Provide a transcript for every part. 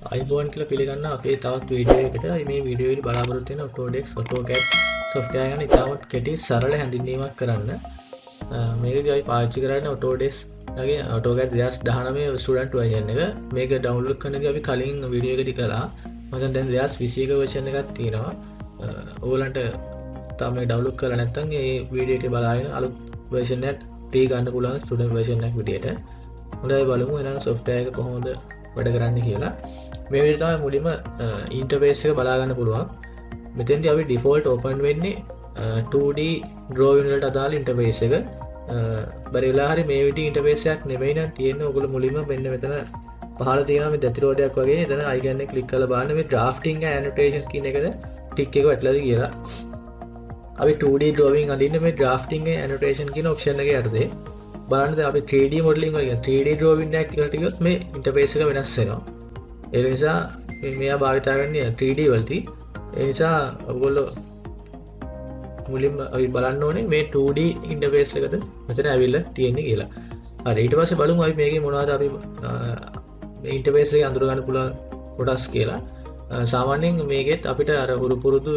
අයිබෝන් කියලා පිළිගන්න අපේ තවත් වීඩියෝ එකකට මේ වීඩියෝ එකේ බලාපොරොත්තු වෙන Autodesk AutoCAD software ගැන ඉතාමත් කෙටි සරල හැඳින්වීමක් කරන්න. මේකදී අපි පාවිච්චි කරන්නේ Autodesk ගේ AutoCAD 2019 ස්ටුඩන්ට් version එක. මේක ඩවුන්ලෝඩ් කරනදී අපි කලින් වීඩියෝ එකදී කළා. මම දැන් 2021 version එකක් තියෙනවා. ඕගලන්ට තාම මේ ඩවුන්ලෝඩ් කරලා නැත්නම් මේ වීඩියෝ එකේ බලාගෙන අලුත් version එකක් ටී ගන්න පුළුවන් ස්ටුඩන්ට් version එකක් විදියට. හොඳයි බලමු එහෙනම් software එක කොහොමද වැඩ කරන්න කියලා. මේ විදිහට තමයි මුලින්ම ඉන්ටර්ෆේස් එක බලා ගන්න පුළුවන්. මෙතෙන්දී අපි default open වෙන්නේ 2D drawing වලට අදාළ ඉන්ටර්ෆේස් එක. බැරි වෙලා හරි මේ විදිහේ ඉන්ටර්ෆේස් එකක් නෙමෙයි නම් තියෙන්නේ. ඔයගොල්ලෝ මුලින්ම මෙන්න මෙතන පහළ තියෙනවා මේ දතිරෝධයක් වගේ. එතන icon එක ක්ලික් කරලා බලන්න මේ drafting and annotation කියන එකද ටික් එක වැටලාද කියලා. අපි 2D drawing අඳින්න මේ drafting and annotation කියන option එක යටතේ බලන්න දැන් අපි 3D modeling වල 3D drawing එකක් කියලා ටිකත් මේ ඉන්ටර්ෆේස් එක වෙනස් වෙනවා. ඒ නිසා මෙයා භාවිතා කරන්නේ 3D වලදී. ඒ නිසා ඔයගොල්ලෝ මුලින්ම අපි බලන්න ඕනේ මේ 2D ඉන්ටර්ෆේස් එකද මෙතන ඇවිල්ලා තියෙන්නේ කියලා. හරි ඊට පස්සේ බලමු අපි මේකේ මොනවද අපි මේ ඉන්ටර්ෆේස් එකේ අඳුර ගන්න පුළුවන් කොටස් කියලා. සාමාන්‍යයෙන් මේකෙත් අපිට අර හුරු පුරුදු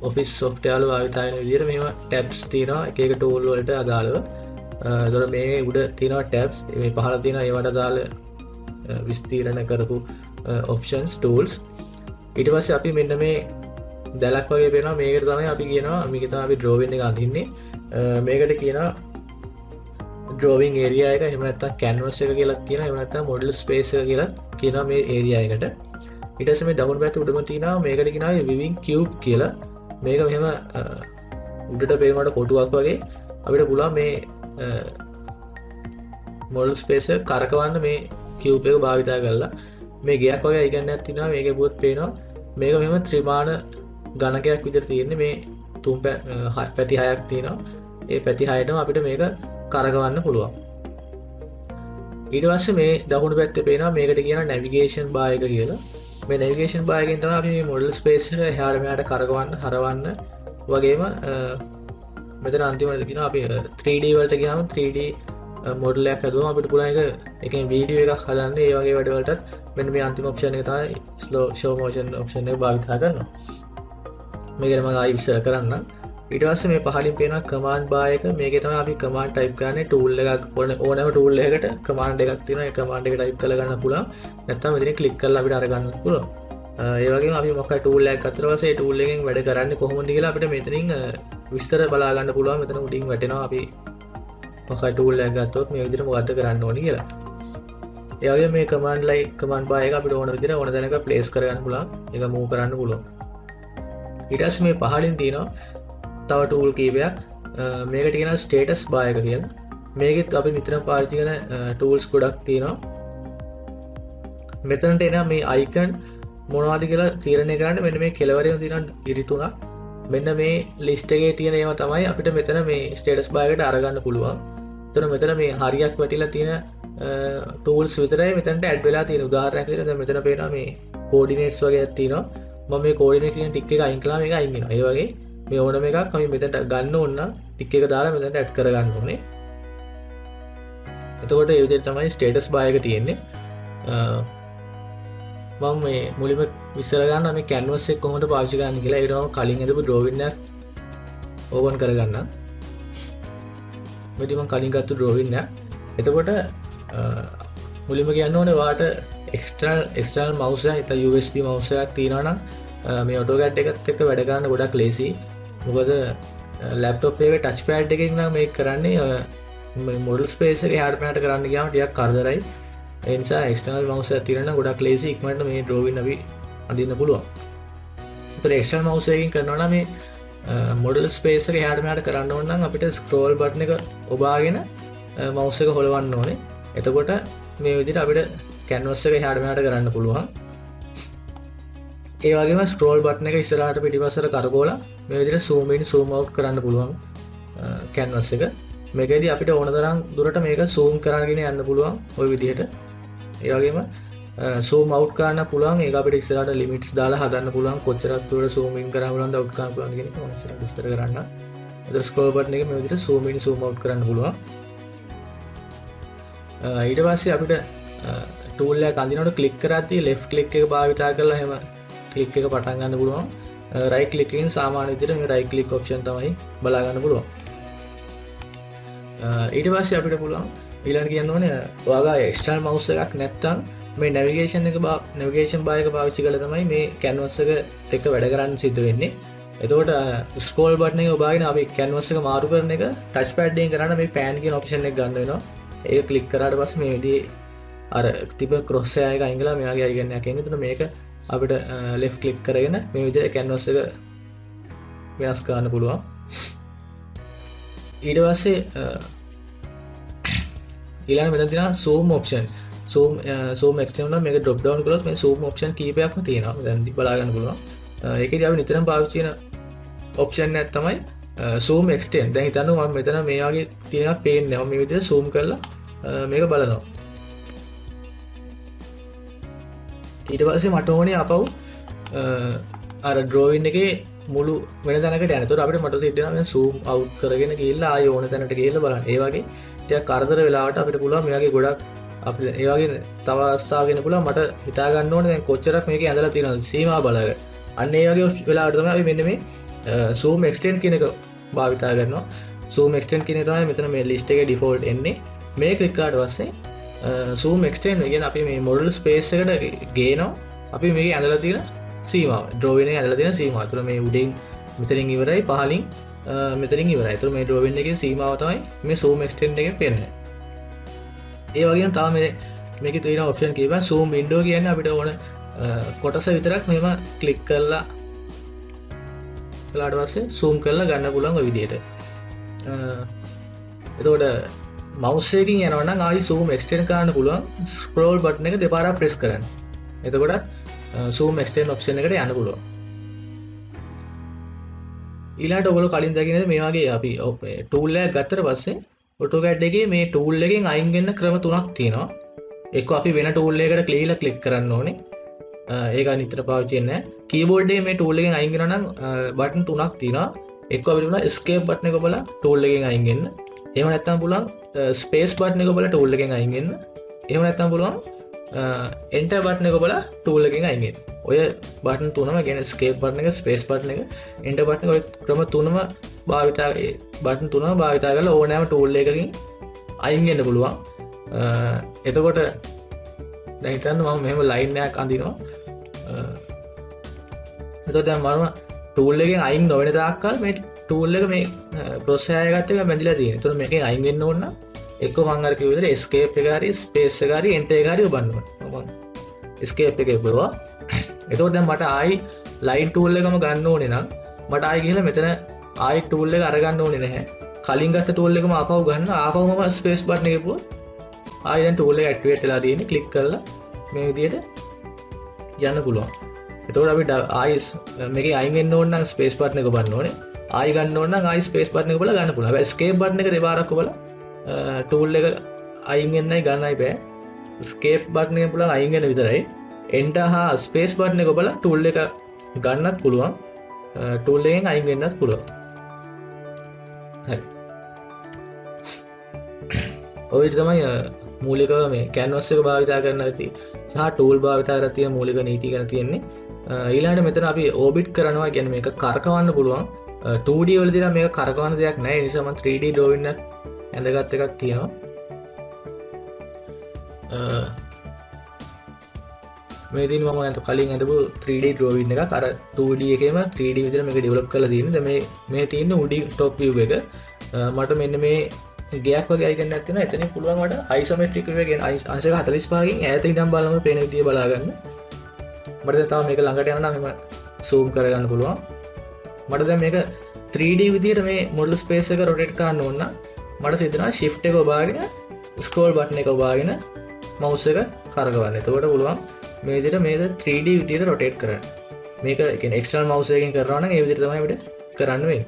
office software වල භාවිතා වෙන විදිහට මේවා tabs තියෙනවා එක එක tool වලට අදාළව. එතකොට මේ උඩ තියෙනවා tabs මේ පහළ තියෙනවා ඒවට අදාළ විස්තීර්ණ කරපු options tools. ඊට පස්සේ අපි මෙන්න මේ දැලක් වගේ පේනවා මේකට තමයි අපි කියනවා මේක තමයි අපි drawing එක අඳින්නේ. මේකට කියනවා drawing area එක එහෙම නැත්නම් canvas එක කියලා කියනවා එහෙම නැත්නම් model space එක කියලා කියනවා මේ area එකට. ඊට පස්සේ මේ දකුණු පැත්තේ උඩම තියෙනවා මේකට කියනවා viewing cube කියලා. මේක මෙහෙම උඩට පේනකොට කොටුවක් වගේ අපිට පුළුවන් මේ model space එක කරකවන්න මේ cube එක භාවිතා කරලා මේ ගයක් වගේ icon එකක් තියෙනවා මේකේ පුවත් පේනවා මේක මෙහෙම ත්‍රිමාන ගණකයක් විදිහට තියෙන්නේ මේ තුන් පැති හයක් තියෙනවා ඒ පැති හයටම අපිට මේක කරකවන්න පුළුවන් ඊට පස්සේ මේ දකුණු පැත්තේ පේනවා මේකට කියනවා navigation bar එක කියලා මේ navigation bar එකෙන් තමයි අපි මේ model space එක එහාට මෙහාට කරකවන්න හරවන්න වගේම මෙතන අන්තිමට කියනවා අපි 3D වලට ගියාම 3D මොඩල් එකක් හදුවම අපිට පුළුවන් එකෙන් වීඩියෝ එකක් හදන්න ඒ වගේ වැඩ වලටත් මෙන්න මේ අන්තිම ඔප්ෂන් එක තමයි slow motion ඔප්ෂන් එක භාවිතා කරනවා. මේකට මම ආයි විස්තර කරන්නම්. ඊට පස්සේ මේ පහලින් පේනවා command bar එක. මේකේ තමයි අපි command type කරන්නේ tool එකක් ඕනෑම tool එකකට command එකක් තියෙනවා. ඒ command එක type කරලා ගන්න පුළුවන්. නැත්නම් මෙතන click කරලා අපිට අරගන්න පුළුවන්. ඒ වගේම අපි මොකක්ද tool එකක් අතර පස්සේ ඒ tool එකෙන් වැඩ කරන්නේ කොහොමද කියලා අපිට මෙතනින් විස්තර බලා ගන්න පුළුවන්. මෙතන උඩින් වැටෙනවා අපි මොකක්ද tool එකක් ගත්තොත් මේ විදිහට මොකද්ද කරන්න ඕනේ කියලා. ඒ වගේම මේ command bar එක අපිට ඕන විදිහට ඕන තැනක place කරගන්න පුළුවන්. ඒක move කරන්න පුළුවන්. ඊට පස්සේ මේ පහලින් තියෙනවා තව tool කීපයක්. මේකට කියනවා status bar එක කියලා. මේකෙත් අපි නිතරම පාවිච්චි කරන tools ගොඩක් තියෙනවා. මෙතනට එන මේ icon මොනවද කියලා තීරණය කරන්න මෙන්න මේ කෙළවරේම තියෙන ඉරි තුනක්. මෙන්න මේ list එකේ තියෙන ඒවා තමයි අපිට මෙතන මේ status bar එකට අරගන්න පුළුවන්. එතන මෙතන මේ හරියක් වැටිලා තියෙන tools විතරයි මෙතනට add වෙලා තියෙන. උදාහරණයක් විදිහට දැන් මෙතන පේනවා මේ coordinates වගේක් තියෙනවා. මම මේ coordinate කියන ටික් එක අයින් කළා මේක අයින් වෙනවා. ඒ වගේ මේ ඕනම එකක් අපි මෙතනට ගන්න ඕන නම් ටික් එක දාලා මෙතනට add කරගන්න ඕනේ. එතකොට මේ විදිහට තමයි status bar එක තියෙන්නේ. මම මේ මුලින්ම විස්තර ගන්න මේ canvas එක කොහොමද පාවිච්චි කරන්න කියලා ඊට පස්සේ කලින් හදපු drawing එකක් ඕපන් කරගන්න. මෙතන මම කලින් ගත්ත drawing එක. එතකොට මුලින්ම කියන්න ඕනේ ඔයාලට external mouse එකක් නැත්නම් USB mouse එකක් තියෙනවා නම් මේ AutoCAD එකත් එක්ක වැඩ කරන්න ගොඩක් ලේසි. මොකද laptop එකේ touch pad එකකින් නම් මේක කරන්නේ මේ model space එක එහාට මෙහාට කරන්න ගියාම ටිකක් කරදරයි. ඒ නිසා external mouse එකක් තියෙනවා නම් ගොඩක් ලේසි ඉක්මනට මේ drawing අපි අඳින්න පුළුවන්. ඒතර external mouse එකකින් කරනවා නම් මේ model space එක එහාට මෙහාට කරන්න ඕන නම් අපිට scroll button එක ඔබාගෙන mouse එක හොලවන්න ඕනේ. එතකොට මේ විදිහට අපිට canvas එක එහාට මෙහාට කරන්න පුළුවන්. ඒ වගේම scroll button එක ඉස්සරහට පිටිපස්සට කරකවලා මේ විදිහට zoom in zoom out කරන්න පුළුවන් canvas එක. මේකෙදී අපිට ඕන තරම් දුරට මේක zoom කරගෙන යන්න පුළුවන් ওই විදිහට. ඒ වගේම zoom out කරන්න පුළුවන්. ඒක අපිට ඉස්සරහට limits දාලා හදන්න පුළුවන්. කොච්චරක් දුරට zoom in කරන්න පුළුවන්ද out කරන්න පුළුවන්ද කියන එක මම ඉස්සරහට විස්තර කරන්න. ඒතර scroll button එකේ මේ විදිහට zoom in zoom out කරන්න පුළුවන්. ඊට පස්සේ අපිට ටූල් එක අඳිනකොට ක්ලික් කරද්දී left click එක භාවිතා කරලා එහෙම ක්ලික් එක පටන් ගන්න පුළුවන්. right click එකෙන් සාමාන්‍ය විදිහට මේ right click option තමයි බලා ගන්න පුළුවන්. ඊට පස්සේ අපිට පුළුවන් ඊළඟට කියන්න ඕනේ ඔයාලා external mouse එකක් නැත්නම් මේ navigation bar එක පාවිච්චි කරලා තමයි මේ canvas එක එක්ක වැඩ කරන්න සිද්ධ වෙන්නේ. එතකොට scroll button එක ඔබාගෙන අපි canvas එක මාරු කරන එක touch pad එකෙන් කරන්න මේ pan කියන option එක ගන්න වෙනවා. ඒක click කරාට පස්සේ මේ විදිහේ අර තිබ cross hair එක අයින් කරලා මෙයාගේ icon එකක් එන්නේ. එතන මේක අපිට left click කරගෙන මේ විදිහට canvas එක වෙනස් කරන්න පුළුවන්. ඊට පස්සේ ඊළඟ මෙතන තියෙනවා zoom option. zoom extend එක මේක drop down කරොත් මේ zoom option කීපයක්ම තියෙනවා. දැන් බලා ගන්න පුළුවන්. ඒකේදී අපි නිතරම පාවිච්චි කරන option එකක් තමයි zoom extend. දැන් හිතන්න මම මෙතන මේ වගේ තියෙන එකක් පේන්නේ නැහැ. මම මේ විදිහට zoom කරලා මේක බලනවා. ඊට පස්සේ මට ඕනේ අපව අර drawing එකේ මුළු වෙන තැනකට යන්න. ඒතකොට අපිට මට සිද්ධ වෙනවා මම zoom out කරගෙන ගිහිල්ලා ආයෙ ඕන තැනට ගිහිල්ලා බලන්න. ඒ වගේ ටිකක් කරදර වෙලාවට අපිට පුළුවන් මේ වගේ ගොඩක් අපිට ඒ වගේ තව අවස්ථාවකින් පුළුවන් මට හිතා ගන්න ඕනේ දැන් කොච්චරක් මේකේ ඇඳලා තියෙනවද සීමා බලක. අන්න ඒ වගේ වෙලාවට තමයි අපි මෙන්න මේ zoom extend කියන එක භාවිතා කරනවා. zoom extend කියන එක තමයි මෙතන මේ list එකේ default එන්නේ. මේ ක්ලික් කරාට පස්සේ zoom extend කියන්නේ අපි මේ model space එකට ගේනවා. අපි මේකේ ඇඳලා තියෙන සීමාව drawing එකේ ඇඳලා තියෙන සීමාව. ඒතර මේ උඩින් මෙතනින් ඉවරයි පහලින් මෙතනින් ඉවරයි. ඒතර මේ drawing එකේ සීමාව තමයි මේ zoom extend එකෙන් පෙන්නන්නේ. ඒ වගේම තව මේකේ තියෙන option කීපයක් zoom window කියන්නේ අපිට ඕන කොටස විතරක් මෙහෙම ක්ලික් කරලා ඊට පස්සේ zoom කරලා ගන්න පුළුවන් ඔය විදිහට. එතකොට mouse එකකින් යනවා නම් ආයි zoom extend කරන්න පුළුවන් scroll button එක දෙපාරක් press කරන්න. එතකොට zoom extend option එකට යන්න පුළුවන්. ඊළඟට ඔයගොල්ලෝ කලින් දැකිනද මේ වගේ අපි tool එකක් ගත්තට පස්සේ AutoCAD එකේ මේ tool එකෙන් අයින් වෙන්න ක්‍රම තුනක් තියෙනවා. එක්ක අපි වෙන tool එකකට ක්ලික් කරන්න ඕනේ. ඒක නිතර පාවිච්චි වෙන්නේ නැහැ. keyboard එකේ මේ tool එකෙන් අයින් වෙනවා නම් button තුනක් තියෙනවා. එක්ක අපිට පුළුවන් escape button එක ඔබලා tool එකෙන් අයින් වෙන්න. එහෙම නැත්නම් පුළුවන් space button එක ඔබලා tool එකෙන් අයින් වෙන්න. එහෙම නැත්නම් පුළුවන් enter button එක ඔබලා tool එකෙන් අයින් වෙන්න. ඔය button තුනම කියන්නේ escape button එක, space button එක, enter button එක ඔය ක්‍රම තුනම button තුනම භාවිතා කරලා ඕනෑම tool එකකින් අයින් වෙන්න පුළුවන්. එතකොට දැන් හිතන්න මම මෙහෙම line එකක් අඳිනවා. එතකොට දැන් මම tool එකෙන් අයින් නොවන තාක්කල් මේ tool එක මේ processor එකත් එක්ක බැඳිලා තියෙනවා. එතකොට මේකෙන් අයින් වෙන්න ඕන නම් එක්ක මම අර කිව්ව විදිහට escape එක හරි space එක හරි enter එක හරි ඔබන්න ඕන. මම escape එක ඔබුවා. එතකොට දැන් මට ආයි line tool එකම ගන්න ඕනේ නම් මට ආයි ගිහලා මෙතන ආයි tool එක අරගන්න ඕනේ නැහැ. කලින් ගත්ත tool එකම ආපහු ගන්න. ආපහු මම space button එක පුවා. ආයි දැන් tool එක activate වෙලා තියෙන්නේ. click කරලා මේ විදිහට යන්න පුළුවන්. එතකොට අපි ආයි මේකේ අයින් වෙන්න ඕන නම් space button එක ඔබන්න ඕනේ. ආයි ගන්න ඕන නම් ආයි space button එක ඔබලා ගන්න පුළුවන්. හැබැයි escape button එක දෙපාරක් ඔබලා tool එක අයින් වෙන්නයි ගන්නයි බෑ. escape button එකෙන් පුළුවන් අයින් වෙන්න විතරයි. enter හා space button එක ඔබලා tool එක ගන්නත් පුළුවන්. tool එකෙන් අයින් වෙන්නත් පුළුවන්. හරි. ඔය තමයි මූලිකව මේ canvas එක භාවිත කරන්න ඇති සහ tool භාවිත කරලා තියෙන මූලික නීති ගැන තියෙන්නේ. ඊළඟට මෙතන අපි orbit කරනවා කියන්නේ මේක කරකවන්න පුළුවන්. 2D වලදී නම් මේක කරකවන්න දෙයක් නැහැ. ඒ නිසා මම 3D drawing එක ඇඳගත් එකක් තියෙනවා. මේ දින මම කලින් ඇඳපු 3D drawing එකක් අර 2D එකේම 3D විදිහට මේක develop කරලා තියෙන්නේ. දැන් මේ තියෙන්නේ උඩින් top view එක. මට මෙන්න මේ ගයක් වගේ icon එකක් තියෙනවා. එතනින් පුළුවන් මට isometric view එක කියන අංශක 45කින් ඈත ඉඳන් බලනම පේන විදිය බලා ගන්න. මට දැන් තව මේක ළඟට යනවා නම් එහෙම zoom කරගන්න පුළුවන්. මට දැන් මේක 3D විදියට මේ model space එක rotate කරන්න ඕන නම් මට සිද්ධනවා shift එක ඔබාගෙන scroll button එක ඔබාගෙන mouse එක කරකවන්න. එතකොට පුළුවන් මේ විදිහට මේක 3D විදිහට rotate කරන්න. මේක කියන්නේ external mouse එකකින් කරනවා නම් ඒ විදිහට තමයි අපිට කරන්න වෙන්නේ.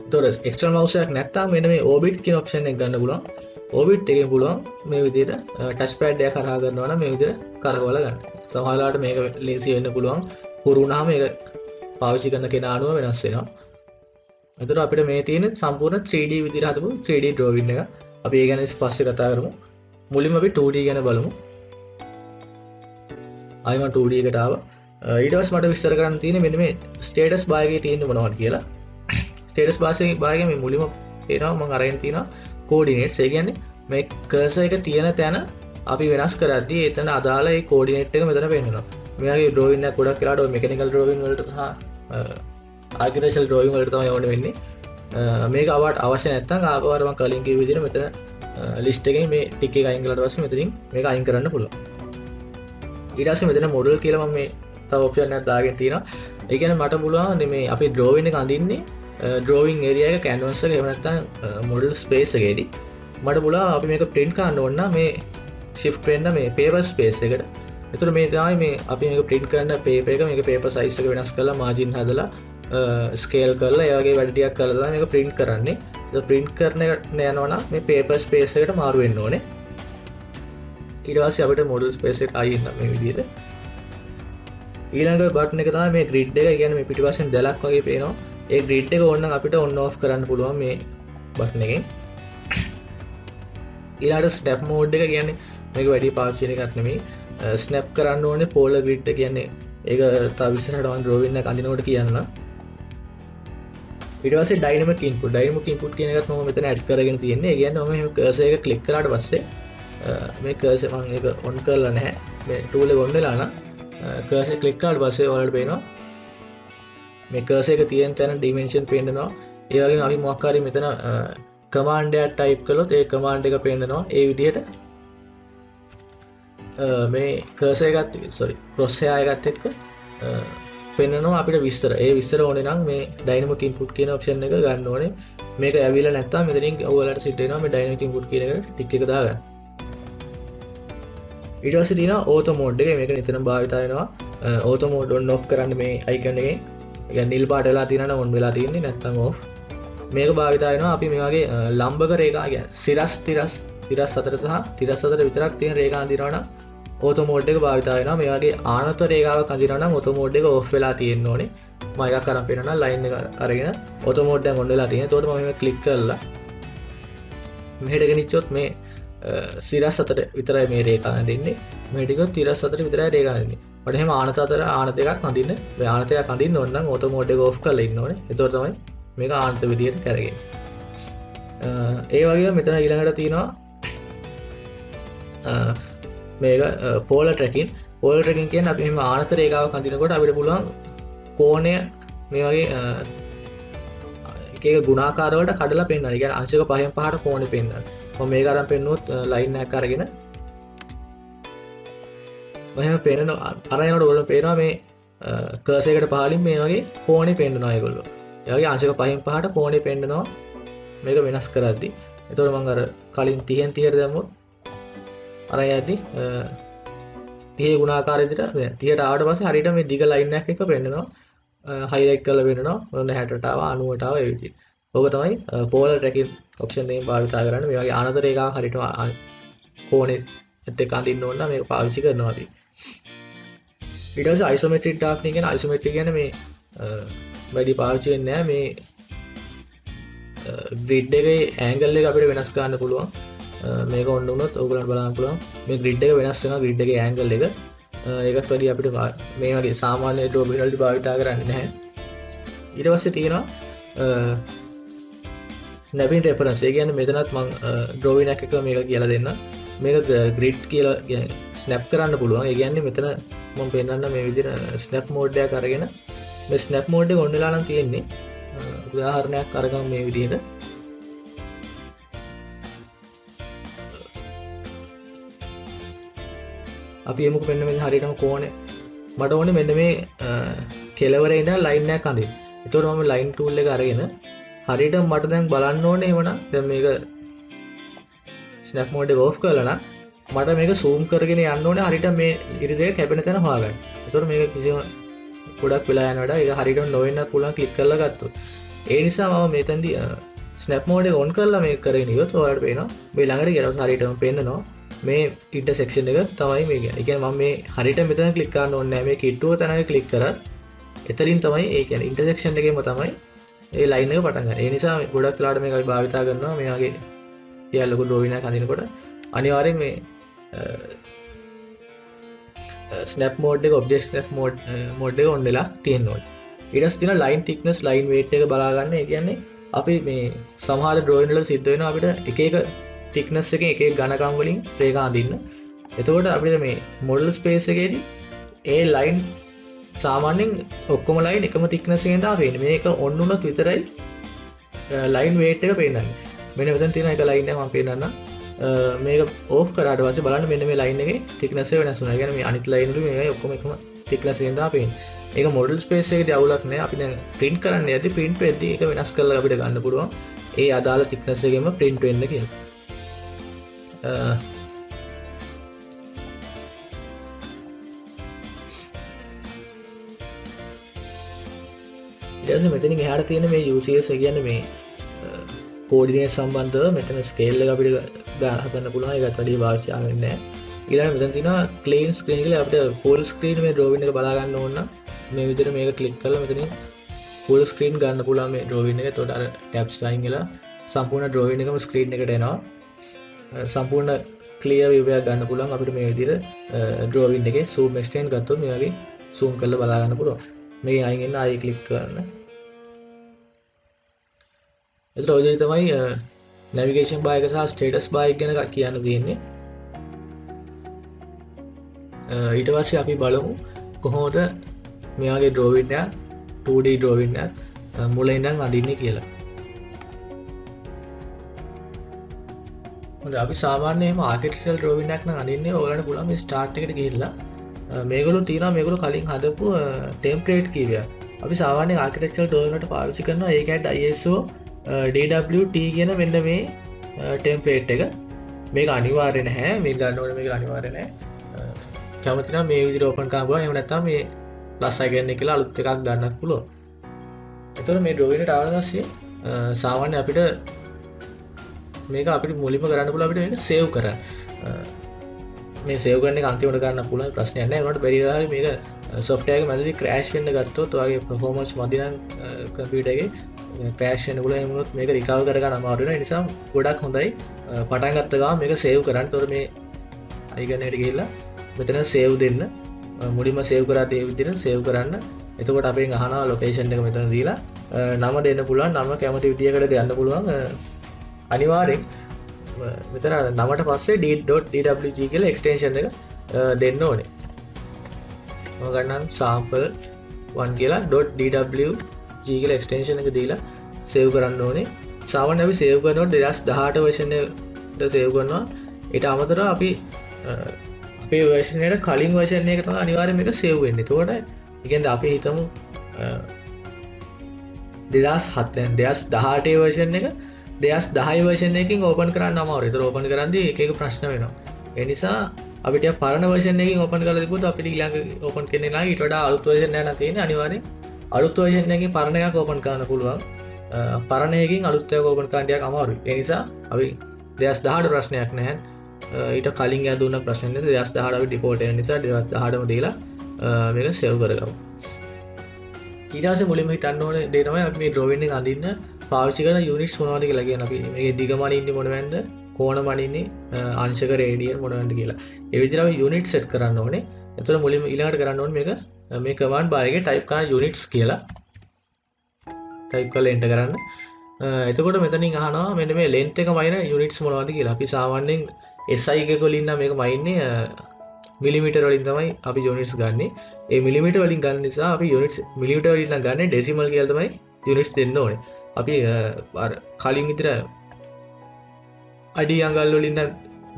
එතකොට external mouse එකක් නැත්නම් මෙන්න මේ orbit කියන option එක ගන්න පුළුවන්. orbit එකෙන් පුළුවන් මේ විදිහට touch pad එක කරා කරනවා නම් මේ විදිහට කරකවලා ගන්න. සමහරවිට මේක ලේසි වෙන්න පුළුවන්. හුරු වුණාම මේක පාවිච්චි කරන කෙනා අනුව වෙනස් වෙනවා. එතකොට අපිට මේ තියෙන සම්පූර්ණ 3D විදිහට හදපු 3D drawing එක. අපි ඒ ගැන පස්සේ කතා කරමු. මුලින්ම අපි 2D ගැන බලමු. ආයෙ මම 2D එකට ආවා. ඊට පස්සේ මට විස්තර කරන්න තියෙන්නේ මෙන්න මේ ස්ටේටස් බාර් එකේ තියෙන්නේ මොනවද කියලා. ස්ටේටස් බාර් එකේ මේ මුලින්ම එනවා මම අරගෙන තියෙනවා කෝඩිනේට්ස්. ඒ කියන්නේ මේ කර්සර් එක තියෙන තැන අපි වෙනස් කරද්දී එතන අදාළ ඒ කෝඩිනේට් එක මෙතන පෙන්නනවා. මෙයාගේ ඩ්‍රෝයින් එක ගොඩක් වෙලාවට ඔය මෙකැනිකල් ඩ්‍රෝයින් වලට සහ ආර්කිටෙක්චරල් ඩ්‍රෝයින් වලට තමයි ඕනේ වෙන්නේ. මේක අවශ්‍ය නැත්නම් ආපහු මම කලින් කිව්ව විදිහට මෙතන ලිස්ට් එකෙන් මේ ටික එක අයින් කළාට පස්සේ මෙතනින් මේක අයින් කරන්න පුළුවන්. ඊට පස්සේ මෙතන මොඩල් කියලා මම මේ තව ඔප්ෂන් එකක් දාගෙන තියෙනවා. ඒ කියන්නේ මට පුළුවන් මේ අපි ඩ්‍රෝවින් එක අඳින්නේ ඩ්‍රෝවින් ඒරියා එක කැන්වස් එක එහෙම නැත්නම් මොඩල් ස්පේස් එකේදී මට පුළුවන් අපි මේක print කරන්න ඕන නම් මේ shift වෙන්න මේ paper space එකට. එතකොට මේ තමයි මේ අපි මේක print කරන paper එක මේක paper size එක වෙනස් කරලා margin හදලා scale කරලා ඒ වගේ වැඩ ටිකක් කරලා තමයි මේක print කරන්නේ. ඒක print කරන යනවා නම් මේ paper space එකට මාරු වෙන්න ඕනේ. ඊට පස්සේ අපිට model space එකට ආයෙත් මේ විදිහට ඊළඟ බටන් එක තමයි මේ grid එක. කියන්නේ මේ පිටිපස්සෙන් දැලක් වගේ පේනවා. ඒ grid එක ඕන නම් අපිට on off කරන්න පුළුවන් මේ බටන් එකෙන්. ඊළඟට snap mode එක කියන්නේ මේක වැඩි පාවිච්චි වෙන එකක් නෙමෙයි. snap කරන්න ඕනේ polar grid එක කියන්නේ ඒක තව විස්තරට මම drawing එක අඳිනකොට කියන්න. ඊට පස්සේ dynamic input කියන එකත් මම මෙතන add කරගෙන තියෙන්නේ. ඒ කියන්නේ මම මේ cursor එක click කරාට පස්සේ මේ cursor මම ඒක on කරලා නැහැ. මේ tool එක on වෙලා නම් cursor click කරාට පස්සේ ඔයාලට පේනවා මේ cursor එක තියෙන තැන dimension පේනවා. ඒ වගේම අපි මොකක් හරි මෙතන command එකක් type කළොත් ඒ command එක පේනවා. ඒ විදිහට මේ cursor එකත් cross hair එකත් එක්ක පෙන්නනවා අපිට විස්තර. ඒ විස්තර ඕනේ නම් මේ dynamic input කියන option එක ගන්න ඕනේ. මේක ඇවිල්ලා නැත්නම් මෙතනින් ඔයාලට සිද්ධ වෙනවා මේ dynamic input කියන එකට ටික් එක දාගන්න. ඊට පස්සේ තියෙනවා auto mode එක. මේක නිතරම භාවිත වෙනවා. auto mode on off කරන්න මේ icon එකෙන්. ඒ කියන්නේ නිල් පාට වෙලා තියෙනවා නම් on වෙලා තියෙන්නේ නැත්නම් off. මේක භාවිත වෙනවා අපි මේ වගේ ලම්බක රේඛා කියන්නේ සිරස් අතර සහ තිරස් අතර විතරක් තියෙන රේඛා අඳිනවා නම් auto mode එක භාවිත වෙනවා. මේ වගේ ආනත රේඛාවක් අඳිනවා නම් auto mode එක off වෙලා තියෙන්න ඕනේ. මම එකක් අරන් පෙන්නනවා line එක අරගෙන auto mode එක on වෙලා තියෙනවා. එතකොට මම මේක click කරලා මෙහෙට ගෙනිච්චොත් මේ සිරස් අතර විතරයි මේ රේඛා අඳින්නේ. මේ ටික තිරස් අතර විතරයි රේඛා අඳින්නේ. මට එහෙම ආනත අතර ආනත එකක් අඳින්න. මේ ආනත එකක් අඳින්න ඕන නම් auto mode එක off කරලා ඉන්න ඕනේ. එතකොට තමයි මේක ආනත විදියට කරගෙන. ඒ වගේම මෙතන ඊළඟට තියෙනවා මේක polar tracking කියන්නේ අපි මෙහෙම ආනත රේඛාවක් අඳිනකොට අපිට පුළුවන් කෝණය මේ වගේ එක එක ගුණාකාර වලට කඩලා පෙන්නන්න. ඒ කියන්නේ අංශක 5න් 5ට කෝණේ පෙන්නන්න. මම මේක අරන් පෙන්නුවොත් ලයින් එකක් අරගෙන මම පෙන්නන අරන් යනකොට ඔයගොල්ලෝ පේනවා මේ කර්සර් එකට පහලින් මේ වගේ කෝණේ පෙන්නනවා ඒගොල්ලෝ. ඒ වගේ අංශක 5න් 5ට කෝණේ පෙන්නනවා මේක වෙනස් කරද්දි. එතකොට මම අර කලින් 30න් 30ට දැම්මොත් අර යද්දි 30 ගුණාකාර විදිහට 30ට ආවට පස්සේ හරියට මේ දිග ලයින් එකක් එක පෙන්නනවා. highlight කරලා වෙනවා. ඔන්න 60ට ආවා 90ට ආවා ඒ විදිහට. ඔබ තමයි polar tracking option එකෙන් භාවිත කරන්නේ. මේ වගේ ආනත රේඛාවක් හරියට කෝණෙත් එක්ක අඳින්න ඕන නම් මේක පාවිච්චි කරනවා අපි. ඊට පස්සේ isometric drafting කියන්නේ මේ වැඩි පාවිච්චි වෙන්නේ නැහැ. මේ grid එකේ angle එක අපිට වෙනස් කරන්න පුළුවන්. මේක ඔන්න වුණොත් ඔයගොල්ලන්ට බලන්න පුළුවන් මේ grid එක වෙනස් වෙනවා. grid එකේ angle එක ඒකත් වැඩි අපිට මේ වගේ සාමාන්‍ය drawing වලදී භාවිත කරන්නේ නැහැ. ඊට පස්සේ තියෙනවා snapping reference. ඒ කියන්නේ මෙතනත් මම drawing එකක මේක කියලා දෙන්න. මේක grid කියලා snap කරන්න පුළුවන්. ඒ කියන්නේ මෙතන මම පෙන්නන්න මේ විදිහට snap mode එකක් අරගෙන මේ snap mode එක on වෙලා නම් තියෙන්නේ. උදාහරණයක් අරගමු මේ විදිහට. අපි එමුක මෙන්න මේ හරියටම කෝණය මට ඕනේ මෙන්න මේ කෙලවරේ ඉඳන් ලයින් එකක් අඳින්න. ඒතකොට මම ලයින් ටූල් එක අරගෙන හරියට මට දැන් බලන්න ඕනේ එවනම් දැන් මේක ස්නැප් මෝඩ් එක ඕෆ් කරලා නම් මට මේක zoom කරගෙන යන්න ඕනේ හරියට මේ ඉරි දෙක කැපෙන තැන හොයාගන්න. ඒතකොට මේක කිසිම ගොඩක් වෙලා යනකොට ඒක හරියට නොවෙන්නත් පුළුවන් ක්ලික් කරලා ගත්තොත්. ඒ නිසා මම මෙතනදී ස්නැප් මෝඩ් එක ඔන් කරලා මේක කරගෙන ඉවත් ඔයාලට පේනවා මේ ළඟට ගියරස් හරියටම පේන්නනවා මේ ඉන්ටර්සෙක්ෂන් එක තමයි මේ කියන්නේ. ඒ කියන්නේ මම මේ හරියට මෙතන ක්ලික් කරන්න ඕනේ නැහැ. මේ කිට්ටුව තැනක ක්ලික් කරා එතනින් තමයි ඒ කියන්නේ ඉන්ටර්සෙක්ෂන් එකේම තමයි ඒ ලයින් එක පටන් ගන්න. ඒ නිසා ගොඩක් වෙලාවට මේක අපි භාවිතා කරනවා මේ වගේ ටිකක් ලොකු ඩ්‍රෝවින් එකක් අඳිනකොට අනිවාර්යෙන් මේ ස්නැප් මෝඩ් එක ඔබ්ජෙක්ට් ස්නැප් මෝඩ් එක ඔන් වෙලා තියෙන්න ඕනේ. ඊට පස්සේ තියෙනවා ලයින් thickness line weight එක බලා ගන්න. ඒ කියන්නේ අපි මේ සමහර drawing වල සිද්ධ වෙනවා අපිට එක එක thickness එකෙන් එක එක ඝනකම් වලින් රේඛා අඳින්න. එතකොට අපිට මේ model space එකේදී ඒ line සාමාන්‍යයෙන් ඔක්කොම line එකම thickness එකෙන් තමයි පේන්නේ. මේක on වුණොත් විතරයි line weight එක පේන්නේ. මෙන්න මෙතන තියෙන එක line එක මම පේන්නන්නම්. මේක ඕෆ් කරාට පස්සේ බලන්න මෙන්න මේ line එකේ thickness එක වෙනස් වෙනවා. ඒ කියන්නේ මේ අනිත් line වල මේකයි ඔක්කොම එකම thickness එකෙන් තමයි පේන්නේ. ඒක model space එකේදී අවුලක් නෑ. අපි දැන් print කරන්න යද්දි print වෙද්දී ඒක වෙනස් කරලා අපිට ගන්න පුළුවන්. ඒ අදාළ thickness එකෙන්ම print වෙන්න කියලා. ඊට පස්සේ මෙතනින් එහාට තියෙන මේ UCS එක කියන්නේ මේ coordinate සම්බන්ධව මෙතන scale එක අපිට ගන්න පුළුවන්. ඒකත් වැඩි භාවිතය වෙන්නේ නැහැ. ඊළඟට මෙතන තියෙනවා clean screen කියලා අපිට full screen මේ drawing එක බලා ගන්න ඕන නම් මේ විදිහට මේක ක්ලික් කරලා මෙතනින් full screen ගන්න පුළුවන් මේ drawing එක. එතකොට අර tabs line වෙලා සම්පූර්ණ drawing එකම screen එකට එනවා. සම්පූර්ණ clear view එකක් ගන්න පුළුවන් අපිට මේ විදිහට drawing එකේ zoom extend ගත්තොත් මේ වගේ zoom කරලා බලා ගන්න පුළුවන්. මේ අයින් එන්න ආයෙ ක්ලික් කරන්න. එතකොට ඔය විදිහට තමයි navigation bar එක සහ status bar එක ගැන කියන්න තියෙන්නේ. ඊට පස්සේ අපි බලමු කොහොමද මෙයාගේ drawing එක 2D drawing එක මුලින් ඉඳන් අඳින්නේ කියලා. හොඳයි අපි සාමාන්‍යයෙන්ම architectural drawing එකක් නම් අඳින්නේ ඔයාලට පුළුවන් මේ start එකට ගිහිල්ලා මේගොල්ලෝ තියෙනවා මේගොල්ලෝ කලින් හදපු template කීපයක්. අපි සාමාන්‍යයෙන් architectural drawing වලට පාවිච්චි කරනවා ඒකත් ISO DWT කියන මෙන්න මේ template එක. මේක අනිවාර්ය නැහැ. මේක ගන්න ඕනේ මේක අනිවාර්ය නැහැ. කැමති නම් මේ විදිහට open කරන්න පුළුවන්. එහෙම නැත්නම් මේ plus icon එක කියලා අලුත් එකක් ගන්නත් පුළුවන්. එතකොට මේ drawing එකට ආවම පස්සේ සාමාන්‍ය අපිට මේක අපිට මුලින්ම කරන්න පුළුවන් අපිට මේක save කරන්න. මේ save කරන එක අන්තිමට ගන්න පුළුවන් ප්‍රශ්නයක් නැහැ. ඒකට බැරි වෙලාවයි මේක software එක මැදදී crash වෙන්න ගත්තොත් ඔයාගේ performance මදි නම් computer එකේ crash වෙන්න පුළුවන්. ඒ වුණොත් මේක recover කරගන්න අමාරු වෙනවා. ඒ නිසා ගොඩක් හොඳයි පටන් ගත්ත ගමන් මේක save කරන්න. එතකොට මේ icon එකට ගිහිල්ලා මෙතන save දෙන්න. මුලින්ම save කරාට ඒ විදිහට save කරන්න. එතකොට අපෙන් අහනවා location එක මෙතන දීලා නම දෙන්න පුළුවන්. නම කැමති විදියකට දෙන්න පුළුවන්. අනිවාර්යෙන් මෙතන නමට පස්සේ d.dwg කියලා extension එක දෙන්න ඕනේ. මම ගන්නම් sample 1 කියලා .dwg කියලා extension එක දීලා save කරන්න ඕනේ. සාමාන්‍ය අපි save කරනකොට 2018 version එකට save කරනවා. ඊට අමතරව අපි අපේ version එකට කලින් version එක තමයි අනිවාර්යයෙන් මේක save වෙන්නේ. එතකොට ඒ කියන්නේ අපි හිතමු 2018 version එක 2010 version එකකින් open කරන්න අමාරුයි. ඒතර open කරද්දී එක එක ප්‍රශ්න වෙනවා. ඒ නිසා අපිට පරණ version එකකින් open කරලා තිබුණොත් අපිට ඊළඟ open කරන්නේ නැහැ. ඊට වඩා අලුත් version එකක් නම් තියෙන්නේ. අනිවාර්යෙන් අලුත් version එකකින් පරණ එකක් open කරන්න පුළුවන්. පරණ එකකින් අලුත් එකක් open කරන්න ටිකක් අමාරුයි. ඒ නිසා අපි 2018 ප්‍රශ්නයක් නැහැ. ඊට කලින් ඇදුන ප්‍රශ්න නිසා 2018 අපි default වෙන නිසා 2018ම දීලා මේක save කරගමු. ඊට පස්සේ මුලින්ම හිතන්න ඕනේ දේ තමයි අපි මේ drawing එක අඳින්න පාවිච්චි කරන units මොනවද කියලා කියන අපි මේකේ දිග මනින්නේ මොනවද කෝණ මනින්නේ අංශක රේඩියන් මොනවද කියලා. ඒ විදිහට අපි unit set කරන්න ඕනේ. එතකොට මුලින්ම ඊළඟට කරන්න ඕනේ මේක මේ command bar එකේ type කරන units කියලා type කරලා enter කරන්න. එතකොට මෙතනින් අහනවා මෙන්න මේ length එක මයින units මොනවද කියලා. අපි සාමාන්‍යයෙන් SI එක වලින් නම් මේක මයින්නේ මිලිමීටර වලින් තමයි අපි units ගන්නෙ. ඒ මිලිමීටර වලින් ගන්න නිසා අපි units මිලිමීටර වලින් නම් ගන්නේ decimal කියලා තමයි units දෙන්න ඕනේ. අපි අර කලින් විතර අඩි අඟල් වලින් නම්